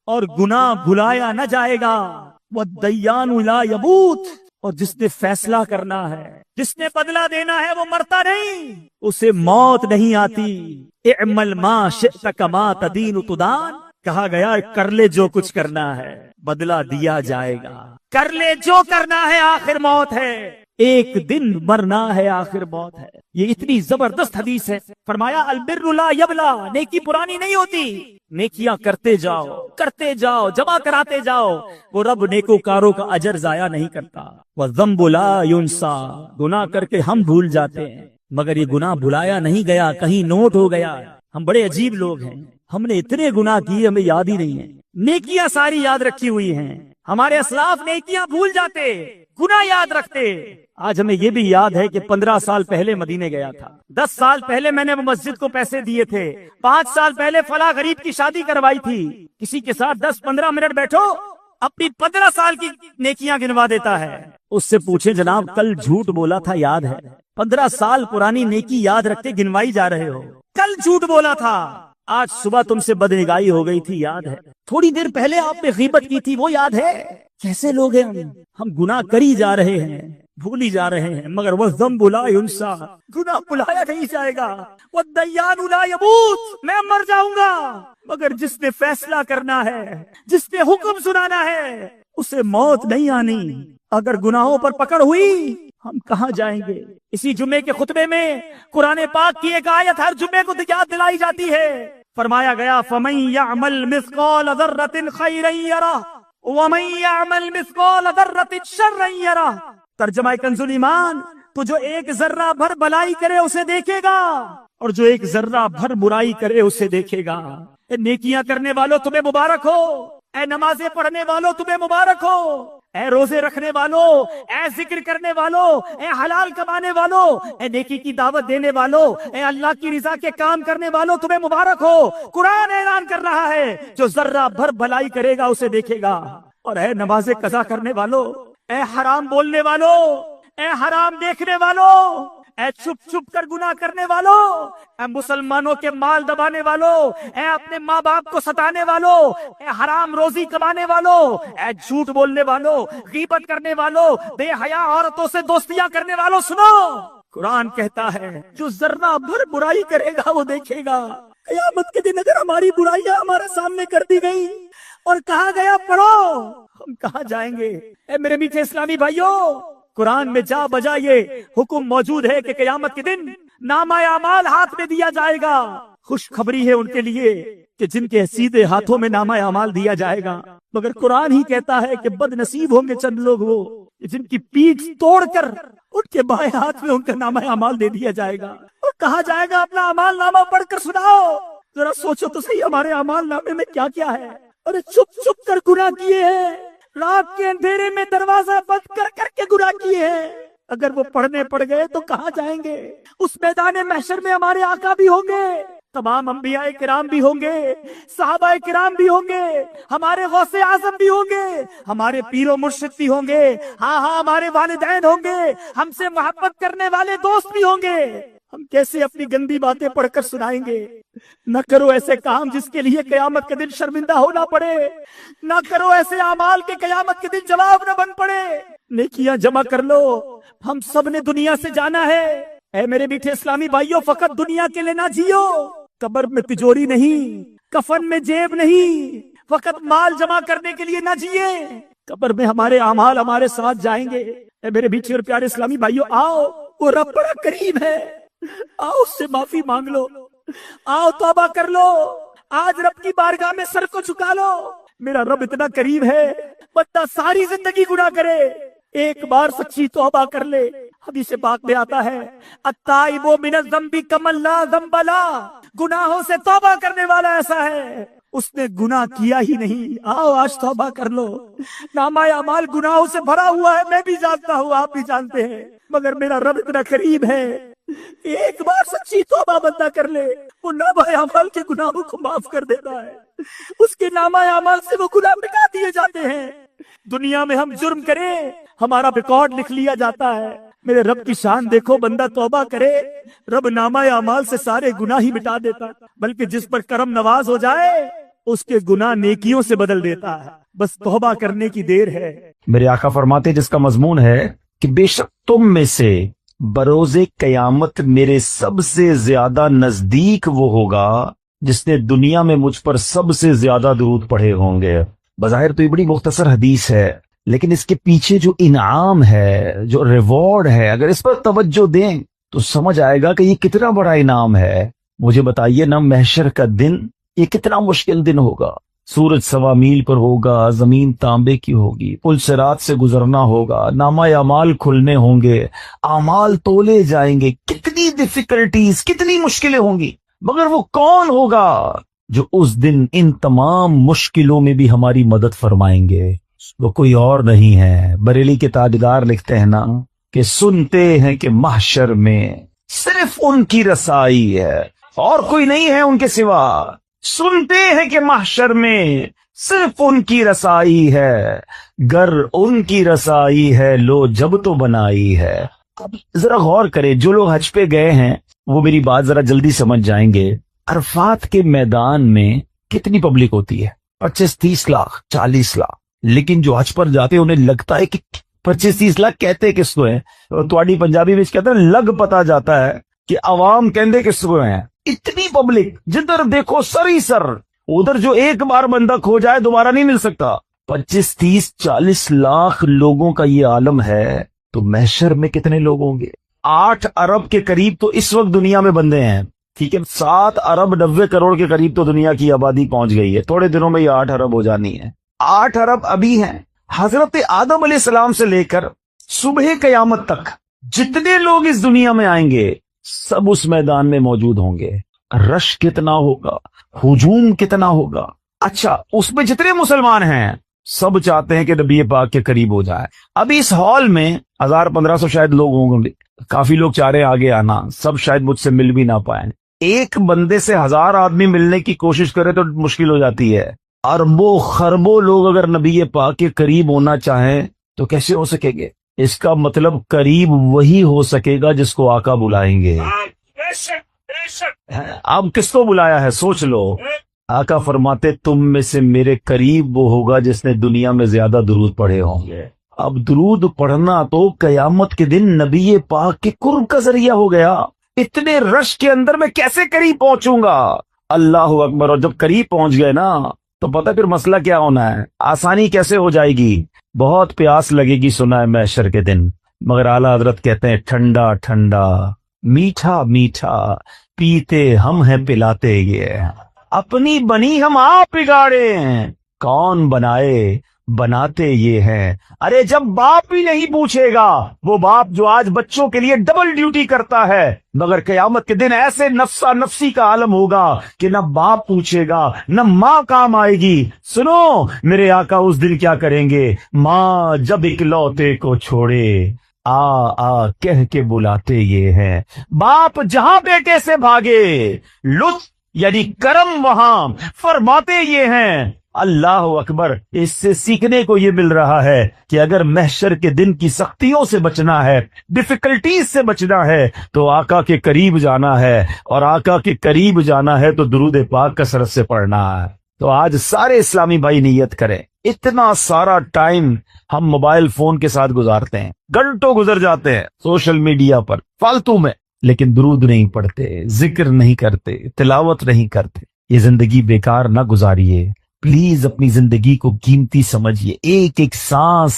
اور گناہ بھلایا نہ جائے گا, والدیان لا یموت, اور جس نے فیصلہ کرنا ہے, جس نے بدلہ دینا ہے وہ مرتا نہیں, اسے موت نہیں آتی. اعمل ما شئت کما تدین تدان. کہا گیا کر لے جو کچھ کرنا ہے, بدلہ دیا جائے گا. کر لے جو کرنا ہے, آخر موت ہے. ایک دن مرنا ہے، آخر موت ہے۔ یہ اتنی زبردست حدیث ہے۔ فرمایا البر لا یبلا، نیکی پرانی نہیں ہوتی، نیکیاں کرتے جاؤ، جمع کراتے جاؤ، وہ رب نیکوکاروں کا اجر ضائع نہیں کرتا۔ والذنب لا ینسا، گناہ کر کے ہم بھول جاتے ہیں، مگر یہ گناہ بھلایا نہیں گیا، کہیں نوٹ ہو گیا۔ ہم بڑے عجیب لوگ ہیں، ہم نے اتنے گناہ کیے ہمیں یاد ہی نہیں ہے، نیکیاں ساری یاد رکھی ہوئی ہیں۔ ہمارے اسلاف نیکیاں بھول جاتے، گناہ یاد رکھتے۔ آج ہمیں یہ بھی یاد ہے کہ 15 سال پہلے مدینے گیا تھا، 10 سال پہلے میں نے مسجد کو پیسے دیے تھے، 5 سال پہلے فلاں غریب کی شادی کروائی تھی۔ کسی کے ساتھ 10-15 منٹ بیٹھو، اپنی 15 سال کی نیکیاں گنوا دیتا ہے۔ اس سے پوچھیں جناب کل جھوٹ بولا تھا یاد ہے؟ 15 سال پرانی نیکی یاد رکھتے گنوائی جا رہے ہو، کل جھوٹ بولا تھا، آج صبح تم سے بدنگاہی ہو گئی تھی یاد ہے؟ تھوڑی دیر پہلے آپ نے غیبت کی تھی وہ یاد ہے؟ کیسے لوگ ہیں ہم گناہ کری جا رہے ہیں، بھولی جا رہے ہیں، مگر والذنب لا ینسا، گناہ بھلایا نہیں جائے گا۔ والدیان لا یموت، میں مر جاؤں گا، مگر جس نے فیصلہ کرنا ہے، جس نے حکم سنانا ہے، اسے موت نہیں آنی۔ اگر گناہوں پر پکڑ ہوئی ہم کہاں جائیں گے؟ اسی جمعے کے خطبے میں قرآن پاک کی ایک آیت ہر جمعے کو یاد دلائی جاتی ہے۔ فرمایا گیا فَمَن يَعْمَلْ مِثْقَالَ ذَرَّةٍ خَيْرًا يَرَهُ وَمَن يَعْمَلْ مِثْقَالَ ذَرَّةٍ شَرًّا يَرَهُ۔ ترجمہ کنز ایمان، تو جو ایک ذرہ بھر بلائی کرے اسے دیکھے گا، اور جو ایک ذرہ بھر برائی کرے اسے دیکھے گا۔ اے نیکیاں کرنے والوں تمہیں مبارک ہو، اے نمازیں پڑھنے والوں تمہیں مبارک ہو، اے روزے رکھنے والوں، اے ذکر کرنے والوں، اے حلال کمانے والوں، اے نیکی کی دعوت دینے والوں، اے اللہ کی رضا کے کام کرنے والوں تمہیں مبارک ہو۔ قرآن اعلان کر رہا ہے جو ذرہ بھر بھلائی کرے گا اسے دیکھے گا۔ اور اے نمازیں قضا کرنے والوں، اے حرام بولنے والوں، اے حرام دیکھنے والوں، اے چھپ چھپ کر گناہ کرنے والوں، اے مسلمانوں کے مال دبانے والوں، اے اپنے ماں باپ کو ستانے والوں، اے حرام روزی کمانے والوں، اے جھوٹ بولنے والوں، غیبت کرنے والوں، بے حیا عورتوں سے دوستیاں کرنے والوں، سنو، قرآن کہتا ہے جو ذرہ بھر برائی کرے گا وہ دیکھے گا۔ قیامت کے دن اگر ہماری برائیاں ہمارے سامنے کر دی گئی اور کہا گیا پڑھو، ہم کہاں جائیں گے؟ اے میرے میٹھے اسلامی بھائیوں، قرآن میں جا بجا یہ حکم موجود ہے کہ قیامت کے دن نامہ اعمال ہاتھ میں دیا جائے گا۔ خوشخبری ہے ان کے لیے کہ جن کے سیدھے ہاتھوں میں نامہ اعمال دیا جائے گا، مگر قرآن ہی کہتا ہے کہ بد نصیب ہوں گے چند لوگ وہ جن کی پیٹھ توڑ کر ان کے بائیں ہاتھ میں ان کا نامہ اعمال دے دیا جائے گا، اور کہا جائے گا اپنا اعمال نامہ پڑھ کر سناؤ، ذرا سوچو تو صحیح ہمارے اعمال نامے میں کیا کیا ہے۔ اور چھپ چھپ کر گناہ کیے ہیں، رات کے اندھیرے میں دروازہ بند کر کر کے گناہ کیے ہیں، اگر وہ پڑھنے پڑ گئے تو کہاں جائیں گے؟ اس میدان محشر میں ہمارے آقا بھی ہوں گے، تمام انبیاء کرام بھی ہوں گے، صحابہ کرام بھی ہوں گے، ہمارے غوث اعظم بھی ہوں گے، ہمارے پیر و مرشد بھی ہوں گے، ہاں ہمارے والدین ہوں گے، ہم سے محبت کرنے والے دوست بھی ہوں گے۔ ہم کیسے اپنی گندی باتیں پڑھ کر سنائیں گے؟ نہ کرو ایسے کام جس کے لیے قیامت کے دن شرمندہ ہونا پڑے، نہ کرو ایسے اعمال کے قیامت کے دن جواب نہ بن پڑے۔ نیکیاں جمع کر لو، ہم سب نے دنیا سے جانا ہے۔ اے میرے میٹھے اسلامی بھائیوں، فقط دنیا کے لیے نہ جیو، قبر میں تجوری نہیں، کفن میں جیب نہیں، فقط مال جمع کرنے کے لیے نہ جیے، قبر میں ہمارے اعمال ہمارے ساتھ جائیں گے۔ اے میرے میٹھے اور پیارے اسلامی بھائیوں، آؤ، وہ رب بڑا قریب ہے، آؤ اس سے معافی مانگ لو، آؤ توبہ کر لو، آج رب کی بارگاہ میں سر کو جھکا لو۔ میرا رب اتنا قریب ہے، بندہ ساری زندگی گناہ کرے، ایک بار سچی توبہ کر لے۔ حدیث پاک میں آتا ہے التائب من الذنب کمن لا ذنب لہ، گناہوں سے توبہ کرنے والا ایسا ہے اس نے گناہ کیا ہی نہیں۔ آؤ آج توبہ کر لو، نامہ اعمال گناہوں سے بھرا ہوا ہے، میں بھی جانتا ہوں، آپ بھی جانتے ہیں، مگر میرا رب اتنا قریب ہے، ایک بار سچی توبہ بندہ کر لے، وہ نامہ اعمال کے گناہوں کو معاف کر دیتا ہے، اس کے نامہ اعمال سے وہ گناہ مٹا دیے جاتے ہیں۔ دنیا میں ہم جرم کریں، ہمارا ریکارڈ لکھ لیا جاتا ہے، میرے رب کی شان دیکھو، بندہ توبہ کرے، رب نامہ اعمال سے سارے گناہ ہی مٹا دیتا، بلکہ جس پر کرم نواز ہو جائے اس کے گناہ نیکیوں سے بدل دیتا ہے، بس توبہ کرنے کی دیر ہے۔ میرے آقا فرماتے جس کا مضمون ہے کہ بے شک تم میں سے بروز قیامت میرے سب سے زیادہ نزدیک وہ ہوگا جس نے دنیا میں مجھ پر سب سے زیادہ درود پڑھے ہوں گے۔ بظاہر تو یہ بڑی مختصر حدیث ہے، لیکن اس کے پیچھے جو انعام ہے, جو ریوارڈ ہے, اگر اس پر توجہ دیں تو سمجھ آئے گا کہ یہ کتنا بڑا انعام ہے. مجھے بتائیے نا, محشر کا دن یہ کتنا مشکل دن ہوگا. سورج 1.25 میل پر ہوگا, زمین تانبے کی ہوگی, پل صراط سے گزرنا ہوگا, نامہ اعمال کھلنے ہوں گے, اعمال تولے جائیں گے, کتنی ڈیفیکلٹیز, کتنی مشکلیں ہوں گی. مگر وہ کون ہوگا جو اس دن ان تمام مشکلوں میں بھی ہماری مدد فرمائیں گے؟ وہ کوئی اور نہیں ہے. بریلی کے تاجدار لکھتے ہیں نا کہ سنتے ہیں کہ محشر میں صرف ان کی رسائی ہے, اور کوئی نہیں ہے ان کے سوا. سنتے ہیں کہ محشر میں صرف ان کی رسائی ہے, گر ان کی رسائی ہے لو جب تو بنائی ہے. اب ذرا غور کرے, جو لوگ حج پہ گئے ہیں وہ میری بات ذرا جلدی سمجھ جائیں گے. عرفات کے میدان میں کتنی پبلک ہوتی ہے؟ 25-30 لاکھ, 40 لاکھ. لیکن جو حج پر جاتے ہیں انہیں لگتا ہے کہ 25-30 لاکھ کہتے کس کو ہیں. تواڈی پنجابی میں کہتے ہیں لگ پتا جاتا ہے کہ عوام کہندے کس کو ہیں. اتنی پبلک, جدھر دیکھو سر ہی سر, ادھر جو ایک بار بندہ کھو جائے دوبارہ نہیں مل سکتا. 25-30-40 لاکھ لوگوں کا یہ عالم ہے, تو محشر میں کتنے لوگ ہوں گے؟ 8 ارب کے قریب تو اس وقت دنیا میں بندے ہیں, ٹھیک ہے. 7 ارب 90 کروڑ کے قریب تو دنیا کی آبادی پہنچ گئی ہے. تھوڑے دنوں میں یہ 8 ارب ہو جانی ہے. 8 ارب ابھی ہیں. حضرت آدم علیہ السلام سے لے کر صبح قیامت تک جتنے لوگ اس دنیا میں آئیں گے سب اس میدان میں موجود ہوں گے. رش کتنا ہوگا, ہجوم کتنا ہوگا. اچھا, اس میں جتنے مسلمان ہیں سب چاہتے ہیں کہ نبی پاک کے قریب ہو جائے. ابھی اس ہال میں 1000-1500 شاید لوگ ہوں گے. کافی لوگ چاہ رہے ہیں آگے آنا, سب شاید مجھ سے مل بھی نہ پائیں. ایک بندے سے 1000 آدمی ملنے کی کوشش کرے تو مشکل ہو جاتی ہے. اربوں خربوں لوگ اگر نبی پاک کے قریب ہونا چاہیں تو کیسے ہو سکے گے؟ اس کا مطلب قریب وہی ہو سکے گا جس کو آقا بلائیں گے. اب کس کو بلایا ہے سوچ لو. آقا فرماتے تم میں سے میرے قریب وہ ہوگا جس نے دنیا میں زیادہ درود پڑھے ہوں گے. اب درود پڑھنا تو قیامت کے دن نبی پاک کے قرب کا ذریعہ ہو گیا. اتنے رش کے اندر میں کیسے قریب پہنچوں گا؟ اللہ اکبر. اور جب قریب پہنچ گئے نا تو پتہ پھر مسئلہ کیا ہونا ہے, آسانی کیسے ہو جائے گی. بہت پیاس لگے گی سنا ہے محشر کے دن, مگر اعلیٰ حضرت کہتے ہیں ٹھنڈا ٹھنڈا میٹھا میٹھا پیتے ہم ہیں پلاتے یہ, اپنی بنی ہم آپ بگاڑے ہیں, کون بنائے بناتے یہ ہیں. ارے جب باپ ہی نہیں پوچھے گا, وہ باپ جو آج بچوں کے لیے ڈبل ڈیوٹی کرتا ہے, مگر قیامت کے دن ایسے نفسا نفسی کا عالم ہوگا کہ نہ باپ پوچھے گا نہ ماں کام آئے گی. سنو میرے آقا اس دن کیا کریں گے, ماں جب اکلوتے کو چھوڑے آ کہہ کے بلاتے یہ ہیں. باپ جہاں بیٹے سے بھاگے لطف یعنی کرم وہاں فرماتے یہ ہیں. اللہ اکبر. اس سے سیکھنے کو یہ مل رہا ہے کہ اگر محشر کے دن کی سختیوں سے بچنا ہے, ڈیفیکلٹیز سے بچنا ہے, تو آقا کے قریب جانا ہے, اور آقا کے قریب جانا ہے تو درود پاک کثرت سے پڑھنا ہے. تو آج سارے اسلامی بھائی نیت کریں. اتنا سارا ٹائم ہم موبائل فون کے ساتھ گزارتے ہیں, گھنٹوں گزر جاتے ہیں سوشل میڈیا پر فالتو میں, لیکن درود نہیں پڑھتے, ذکر نہیں کرتے, تلاوت نہیں کرتے. یہ زندگی بیکار نہ گزاریے پلیز. اپنی زندگی کو قیمتی سمجھیے. ایک ایک سانس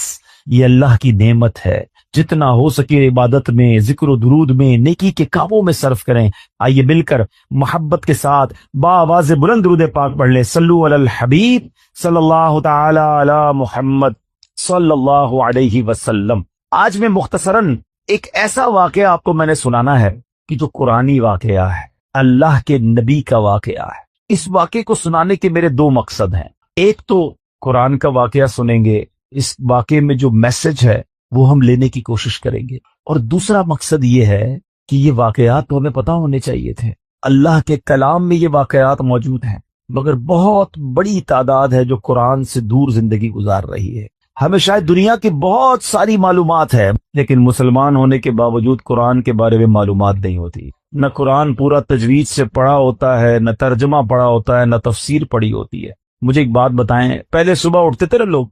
یہ اللہ کی نعمت ہے. جتنا ہو سکے عبادت میں, ذکر و درود میں, نیکی کے کاموں میں صرف کریں. آئیے مل کر محبت کے ساتھ بآواز بلند درود پاک پڑھ لیں. صلو علی الحبیب صلی اللہ تعالی علی محمد صلی اللہ علیہ وسلم. آج میں مختصراً ایک ایسا واقعہ آپ کو میں نے سنانا ہے کہ جو قرآنی واقعہ ہے, اللہ کے نبی کا واقعہ ہے. اس واقعے کو سنانے کے میرے 2 مقصد ہیں. ایک تو قرآن کا واقعہ سنیں گے, اس واقعے میں جو میسج ہے وہ ہم لینے کی کوشش کریں گے, اور دوسرا مقصد یہ ہے کہ یہ واقعات تو ہمیں پتہ ہونے چاہیے تھے. اللہ کے کلام میں یہ واقعات موجود ہیں, مگر بہت بڑی تعداد ہے جو قرآن سے دور زندگی گزار رہی ہے. ہمیں شاید دنیا کی بہت ساری معلومات ہے, لیکن مسلمان ہونے کے باوجود قرآن کے بارے میں معلومات نہیں ہوتی. نہ قرآن پورا تجوید سے پڑھا ہوتا ہے, نہ ترجمہ پڑھا ہوتا ہے, نہ تفسیر پڑھی ہوتی ہے. مجھے ایک بات بتائیں, پہلے صبح اٹھتے تھے نا لوگ,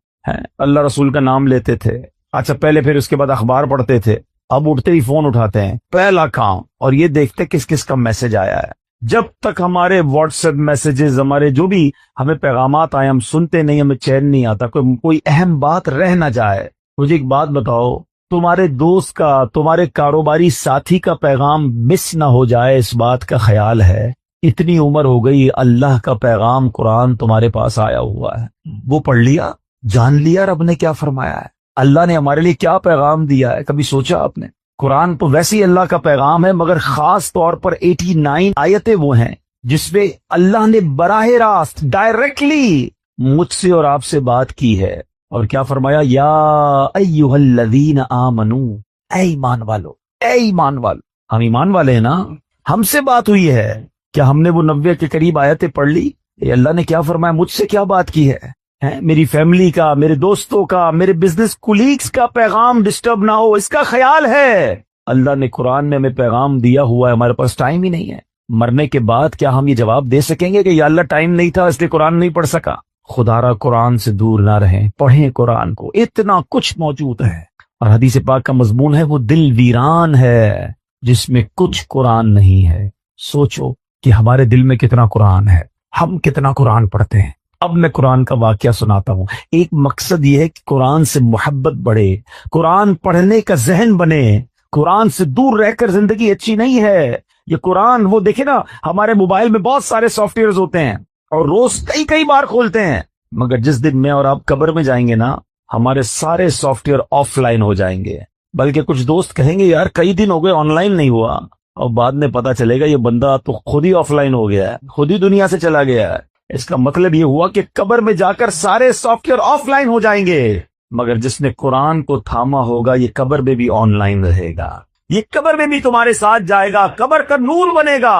اللہ رسول کا نام لیتے تھے. اچھا پہلے پھر اس کے بعد اخبار پڑھتے تھے. اب اٹھتے ہی فون اٹھاتے ہیں, پہلا کام, اور یہ دیکھتے کس کس کا میسج آیا ہے. جب تک ہمارے واٹس ایپ میسیجز، ہمارے جو بھی ہمیں پیغامات آئے، ہم سنتے نہیں، ہمیں چین نہیں آتا، کوئی اہم بات رہ نہ جائے۔ مجھے ایک بات بتاؤ، تمہارے دوست کا، تمہارے کاروباری ساتھی کا پیغام مس نہ ہو جائے، اس بات کا خیال ہے؟ اتنی عمر ہو گئی، اللہ کا پیغام قرآن تمہارے پاس آیا ہوا ہے، وہ پڑھ لیا، جان لیا رب نے کیا فرمایا ہے، اللہ نے ہمارے لیے کیا پیغام دیا ہے؟ کبھی سوچا آپ نے؟ قرآن تو ویسے ہی اللہ کا پیغام ہے، مگر خاص طور پر 89 آیتیں وہ ہیں جس میں اللہ نے براہ راست ڈائریکٹلی مجھ سے اور آپ سے بات کی ہے، اور کیا فرمایا؟ یا ایھا الذین آمنو، اے ایمان والو، اے ایمان والو۔ ہم ایمان والے ہیں نا، ہم سے بات ہوئی ہے، کیا ہم نے وہ 90 کے قریب آیتیں پڑھ لی؟ یہ اللہ نے کیا فرمایا، مجھ سے کیا بات کی ہے؟ میری فیملی کا، میرے دوستوں کا، میرے بزنس کولیگز کا پیغام ڈسٹرب نہ ہو، اس کا خیال ہے۔ اللہ نے قرآن میں ہمیں پیغام دیا ہوا ہے، ہمارے پاس ٹائم ہی نہیں ہے۔ مرنے کے بعد کیا ہم یہ جواب دے سکیں گے کہ یا اللہ ٹائم نہیں تھا اس لیے قرآن نہیں پڑھ سکا؟ خدا را قرآن سے دور نہ رہیں، پڑھیں قرآن کو، اتنا کچھ موجود ہے۔ اور حدیث پاک کا مضمون ہے وہ دل ویران ہے جس میں کچھ قرآن نہیں ہے۔ سوچو کہ ہمارے دل میں کتنا قرآن ہے، ہم کتنا قرآن پڑھتے ہیں۔ اب میں قرآن کا واقعہ سناتا ہوں۔ ایک مقصد یہ ہے کہ قرآن سے محبت بڑھے، قرآن پڑھنے کا ذہن بنے۔ قرآن سے دور رہ کر زندگی اچھی نہیں ہے۔ یہ قرآن، وہ دیکھیں نا، ہمارے موبائل میں بہت سارے سافٹ ویئرز ہوتے ہیں اور روز کئی بار کھولتے ہیں، مگر جس دن میں اور آپ قبر میں جائیں گے نا، ہمارے سارے سافٹ ویئر آف لائن ہو جائیں گے۔ بلکہ کچھ دوست کہیں گے یار کئی دن ہو گئے آن لائن نہیں ہوا، اور بعد میں پتا چلے گا یہ بندہ تو خود ہی آف لائن ہو گیا ہے، خود ہی دنیا سے چلا گیا ہے۔ اس کا مطلب یہ ہوا کہ قبر میں جا کر سارے سافٹ ویئر آف لائن ہو جائیں گے، مگر جس نے قرآن کو تھاما ہوگا یہ قبر میں بھی آن لائن رہے گا، یہ قبر میں بھی تمہارے ساتھ جائے گا، قبر کا نور بنے گا۔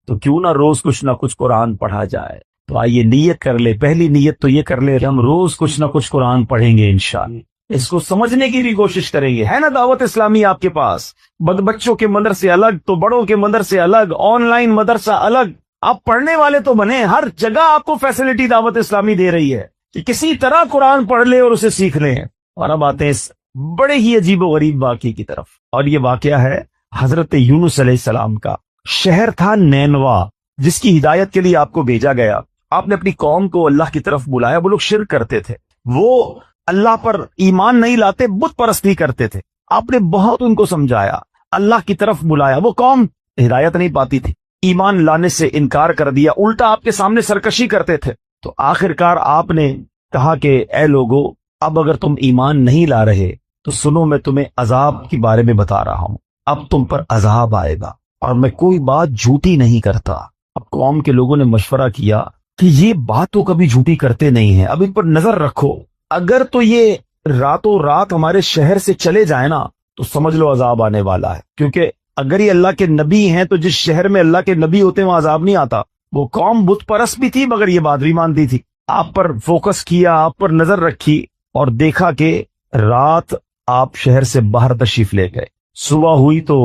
تو کیوں نہ روز کچھ نہ کچھ قرآن پڑھا جائے؟ تو آئیے نیت کر لے، پہلی نیت تو یہ کر لے کہ ہم روز کچھ نہ کچھ قرآن پڑھیں گے انشاءاللہ، اس کو سمجھنے کی بھی کوشش کریں گے۔ ہے نا دعوت اسلامی آپ کے پاس، بچوں کے مدرسے الگ تو بڑوں کے مدرسے الگ، آن لائن مدرسہ الگ، آپ پڑھنے والے تو بنے، ہر جگہ آپ کو فیسلٹی دعوت اسلامی دے رہی ہے کہ کسی طرح قرآن پڑھ لے اور اسے سیکھ لیں۔ اور اب آتے ہیں اس بڑے ہی عجیب و غریب واقعے کی طرف، اور یہ واقعہ ہے حضرت یونس علیہ السلام کا۔ شہر تھا نینوا جس کی ہدایت کے لیے آپ کو بھیجا گیا۔ آپ نے اپنی قوم کو اللہ کی طرف بلایا، وہ لوگ شرک کرتے تھے، وہ اللہ پر ایمان نہیں لاتے، بت پرستی کرتے تھے۔ آپ نے بہت ان کو سمجھایا، اللہ کی طرف بلایا، وہ قوم ہدایت نہیں پاتی تھی، ایمان لانے سے انکار کر دیا، الٹا آپ کے سامنے سرکشی کرتے تھے۔ تو آخرکار آپ نے کہا کہ اے لوگو، اب اگر تم ایمان نہیں لا رہے تو سنو، میں تمہیں عذاب کے بارے میں بتا رہا ہوں، اب تم پر عذاب آئے گا، اور میں کوئی بات جھوٹی نہیں کرتا۔ اب قوم کے لوگوں نے مشورہ کیا کہ یہ بات تو کبھی جھوٹی کرتے نہیں ہیں، اب ان پر نظر رکھو، اگر تو یہ راتوں رات ہمارے شہر سے چلے جائیں نا تو سمجھ لو عذاب آنے والا ہے، کیونکہ اگر یہ اللہ کے نبی ہیں تو جس شہر میں اللہ کے نبی ہوتے ہیں وہاں عذاب نہیں آتا۔ وہ قوم بت پرست بھی تھی مگر یہ بات بھی مانتی تھی۔ آپ پر فوکس کیا، آپ پر نظر رکھی، اور دیکھا کہ رات آپ شہر سے باہر تشریف لے گئے، صبح ہوئی تو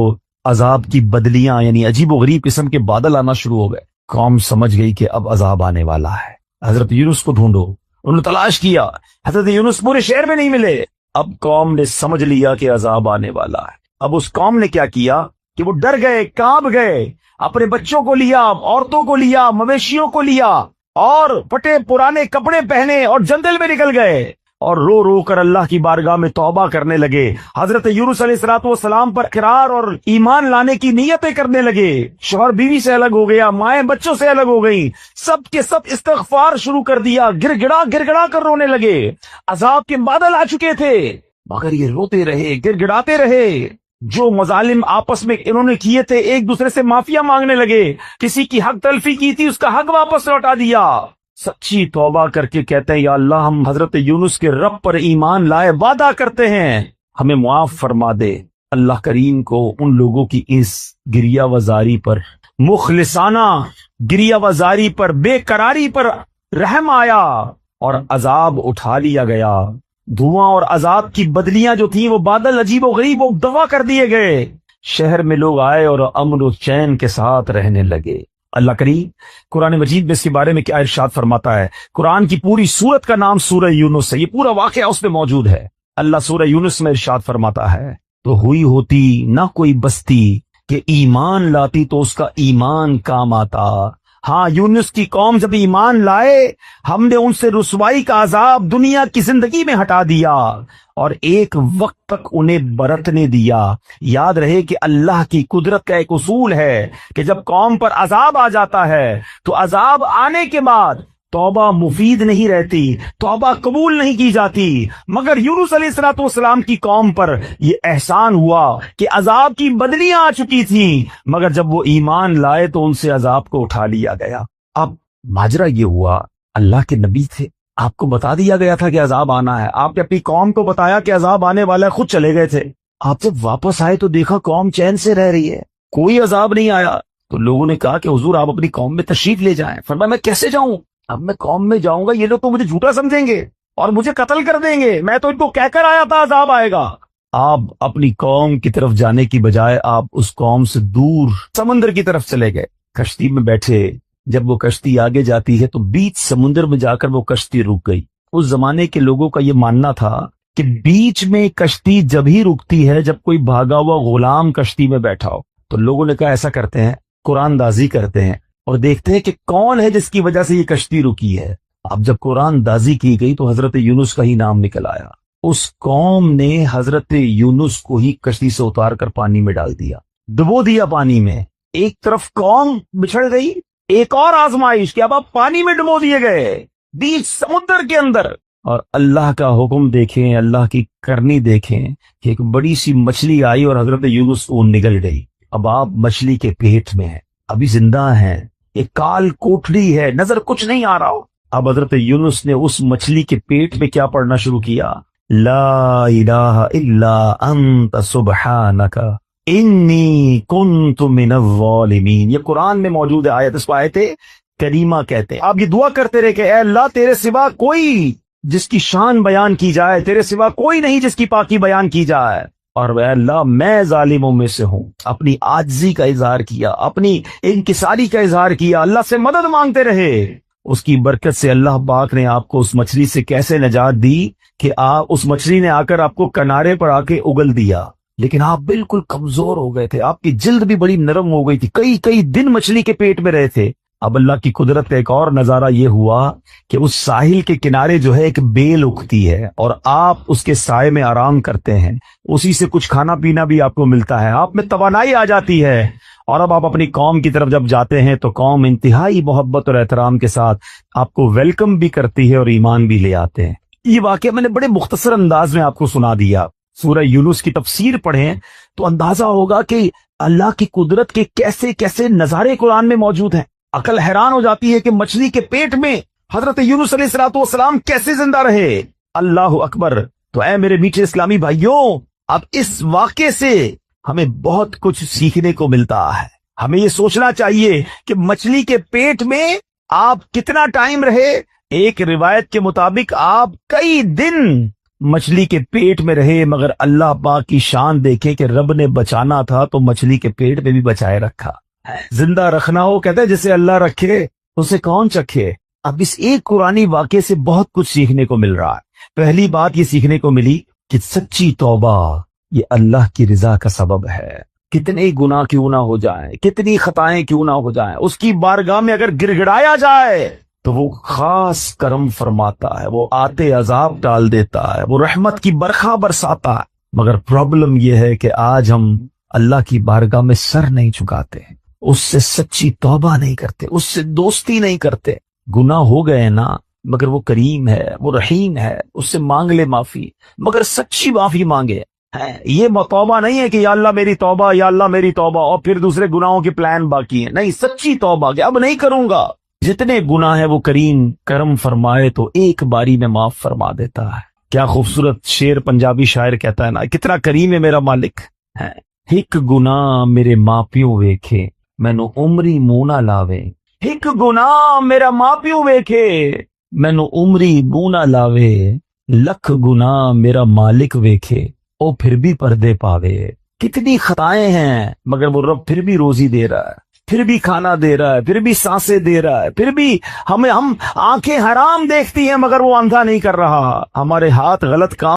عذاب کی بدلیاں، یعنی عجیب و غریب قسم کے بادل آنا شروع ہو گئے۔ قوم سمجھ گئی کہ اب عذاب آنے والا ہے، حضرت یونس کو ڈھونڈو۔ انہوں نے تلاش کیا، حضرت یونس پورے شہر میں نہیں ملے۔ اب قوم نے سمجھ لیا کہ عذاب آنے والا ہے۔ اب اس قوم نے کیا کیا کہ وہ ڈر گئے، کانپ گئے، اپنے بچوں کو لیا، عورتوں کو لیا، مویشیوں کو لیا، اور پھٹے پرانے کپڑے پہنے اور جنگل میں نکل گئے، اور رو رو کر اللہ کی بارگاہ میں توبہ کرنے لگے۔ حضرت یونس علیہ السلام پر اقرار اور ایمان لانے کی نیتیں کرنے لگے۔ شوہر بیوی سے الگ ہو گیا، مائیں بچوں سے الگ ہو گئیں، سب کے سب استغفار شروع کر دیا، گر گڑا کر رونے لگے۔ عذاب کے بادل آ چکے تھے مگر یہ روتے رہے، گر گڑاتے رہے۔ جو مظالم آپس میں انہوں نے کیے تھے، ایک دوسرے سے معافیا مانگنے لگے، کسی کی حق تلفی کی تھی اس کا حق واپس لوٹا دیا۔ سچی توبہ کر کے کہتے ہیں یا اللہ، ہم حضرت یونس کے رب پر ایمان لائے، وعدہ کرتے ہیں ہمیں معاف فرما دے۔ اللہ کریم کو ان لوگوں کی اس گریہ وزاری پر، مخلصانہ گریہ وزاری پر، بے قراری پر رحم آیا اور عذاب اٹھا لیا گیا۔ دھواں اور عذاب کی بدلیاں جو تھیں، وہ بادل عجیب و غریب وہ دفع کر دیے گئے۔ شہر میں لوگ آئے اور امن و چین کے ساتھ رہنے لگے۔ اللہ کریم قرآن مجید میں اس کے بارے میں کیا ارشاد فرماتا ہے؟ قرآن کی پوری سورت کا نام سورہ یونس ہے، یہ پورا واقعہ اس میں موجود ہے۔ اللہ سورہ یونس میں ارشاد فرماتا ہے، تو ہوئی ہوتی نہ کوئی بستی کہ ایمان لاتی تو اس کا ایمان کام آتا. ہاں یونس کی قوم جب ایمان لائے ہم نے ان سے رسوائی کا عذاب دنیا کی زندگی میں ہٹا دیا اور ایک وقت تک انہیں برتنے دیا. یاد رہے کہ اللہ کی قدرت کا ایک اصول ہے کہ جب قوم پر عذاب آ جاتا ہے تو عذاب آنے کے بعد توبہ مفید نہیں رہتی، توبہ قبول نہیں کی جاتی. مگر یونس علیہ السلام کی قوم پر یہ احسان ہوا کہ عذاب کی بدلیاں آ چکی تھیں، مگر جب وہ ایمان لائے تو ان سے عذاب کو اٹھا لیا گیا. اب ماجرا یہ ہوا، اللہ کے نبی تھے، آپ کو بتا دیا گیا تھا کہ عذاب آنا ہے. آپ نے اپنی قوم کو بتایا کہ عذاب آنے والا ہے، خود چلے گئے تھے. آپ جب واپس آئے تو دیکھا قوم چین سے رہ رہی ہے، کوئی عذاب نہیں آیا. تو لوگوں نے کہا کہ حضور آپ اپنی قوم میں تشریف لے جائیں. فرمایا میں کیسے جاؤں؟ اب میں قوم میں جاؤں گا یہ لوگ تو مجھے جھوٹا سمجھیں گے اور مجھے قتل کر دیں گے. میں تو ان کو کہہ کر آیا تھا عذاب آئے گا. آپ اپنی قوم کی طرف جانے کی بجائے آپ اس قوم سے دور سمندر کی طرف چلے گئے، کشتی میں بیٹھے. جب وہ کشتی آگے جاتی ہے تو بیچ سمندر میں جا کر وہ کشتی رک گئی. اس زمانے کے لوگوں کا یہ ماننا تھا کہ بیچ میں کشتی جب ہی رکتی ہے جب کوئی بھاگا ہوا غلام کشتی میں بیٹھا ہو. تو لوگوں نے کہا ایسا کرتے ہیں، قرآن دازی کرتے ہیں اور دیکھتے ہیں کہ کون ہے جس کی وجہ سے یہ کشتی رکی ہے. اب جب قرآن دازی کی گئی تو حضرت یونس کا ہی نام نکل آیا. اس قوم نے حضرت یونس کو ہی کشتی سے اتار کر پانی میں ڈال دیا، ڈبو دیا پانی میں. ایک طرف قوم بچھڑ گئی، ایک اور آزمائش کہ اب آپ پانی میں ڈبو دیے گئے بیچ سمندر کے اندر. اور اللہ کا حکم دیکھیں، اللہ کی کرنی دیکھیں کہ ایک بڑی سی مچھلی آئی اور حضرت یونس کو نگل گئی. اب آپ مچھلی کے پیٹ میں ہیں، ابھی زندہ ہیں، ایک کال کوٹڑی ہے، نظر کچھ نہیں آ رہا ہو. اب حضرت یونس نے اس مچھلی کے پیٹ میں کیا پڑھنا شروع کیا؟ لا الہ الا انت سبحانک انی کنت من الظالمین. یہ قرآن میں موجود ہے آیت، اس کو آیت کریمہ کہتے ہیں. آپ یہ دعا کرتے رہے کہ اے اللہ تیرے سوا کوئی جس کی شان بیان کی جائے، تیرے سوا کوئی نہیں جس کی پاکی بیان کی جائے، اور اے اللہ میں ظالموں میں سے ہوں. اپنی عاجزی کا اظہار کیا، اپنی انکساری کا اظہار کیا، اللہ سے مدد مانگتے رہے. اس کی برکت سے اللہ پاک نے آپ کو اس مچھلی سے کیسے نجات دی کہ آپ اس مچھلی نے آ کر آپ کو کنارے پر آ کے اگل دیا. لیکن آپ بالکل کمزور ہو گئے تھے، آپ کی جلد بھی بڑی نرم ہو گئی تھی، کئی دن مچھلی کے پیٹ میں رہے تھے. اب اللہ کی قدرت کا ایک اور نظارہ یہ ہوا کہ اس ساحل کے کنارے جو ہے ایک بیل اگتی ہے اور آپ اس کے سائے میں آرام کرتے ہیں، اسی سے کچھ کھانا پینا بھی آپ کو ملتا ہے، آپ میں توانائی آ جاتی ہے. اور اب آپ اپنی قوم کی طرف جب جاتے ہیں تو قوم انتہائی محبت اور احترام کے ساتھ آپ کو ویلکم بھی کرتی ہے اور ایمان بھی لے آتے ہیں. یہ واقعہ میں نے بڑے مختصر انداز میں آپ کو سنا دیا. سورہ یونس کی تفسیر پڑھیں تو اندازہ ہوگا کہ اللہ کی قدرت کے کیسے کیسے نظارے قرآن میں موجود ہیں. عقل حیران ہو جاتی ہے کہ مچھلی کے پیٹ میں حضرت یونس علیہ السلام کیسے زندہ رہے. اللہ اکبر. تو اے میرے میٹھے اسلامی بھائیوں، اب اس واقعے سے ہمیں بہت کچھ سیکھنے کو ملتا ہے. ہمیں یہ سوچنا چاہیے کہ مچھلی کے پیٹ میں آپ کتنا ٹائم رہے. ایک روایت کے مطابق آپ کئی دن مچھلی کے پیٹ میں رہے، مگر اللہ پاک کی شان دیکھیں کہ رب نے بچانا تھا تو مچھلی کے پیٹ میں بھی بچائے رکھا. زندہ رکھنا ہو کہتے ہیں جسے اللہ رکھے اسے کون چکھے. اب اس ایک قرآنی واقعے سے بہت کچھ سیکھنے کو مل رہا ہے. پہلی بات یہ سیکھنے کو ملی کہ سچی توبہ یہ اللہ کی رضا کا سبب ہے. کتنے گناہ کیوں نہ ہو جائیں، کتنی خطائیں کیوں نہ ہو جائیں، اس کی بارگاہ میں اگر گر گڑایا جائے تو وہ خاص کرم فرماتا ہے، وہ آتے عذاب ٹال دیتا ہے، وہ رحمت کی برکھا برساتا ہے. مگر پرابلم یہ ہے کہ آج ہم اللہ کی بارگاہ میں سر نہیں جھکاتے، اس سے سچی توبہ نہیں کرتے، اس سے دوستی نہیں کرتے. گناہ ہو گئے نا، مگر وہ کریم ہے، وہ رحیم ہے، اس سے مانگ لے معافی، مگر سچی معافی مانگے. یہ توبہ نہیں ہے کہ یا اللہ میری توبہ، یا اللہ میری توبہ، اور پھر دوسرے گناہوں کے پلان باقی ہیں. نہیں، سچی توبہ کہ اب نہیں کروں گا. جتنے گناہ ہیں وہ کریم کرم فرمائے تو ایک باری میں معاف فرما دیتا ہے. کیا خوبصورت شعر پنجابی شاعر کہتا ہے نا، کتنا کریم ہے میرا مالک. ایک گناہ میرے ماں پیو ویکھے مینو عمری منہ نہ لاوے. ایک گناہ میرا ماں پیو ویکھے مینو عمری منہ نہ لاوے. لکھ گناہ میرا مالک ویکھے او پھر بھی پردے پاوے. کتنی خطائیں ہیں مگر وہ رب پھر بھی روزی دے رہا ہے، پھر بھی کھانا دے رہا ہے، پھر بھی سانسیں دے رہا ہے، پھر بھی ہم آنکھیں حرام دیکھتی ہیں مگر وہ اندھا نہیں کر رہا. ہمارے ہاتھ غلط کام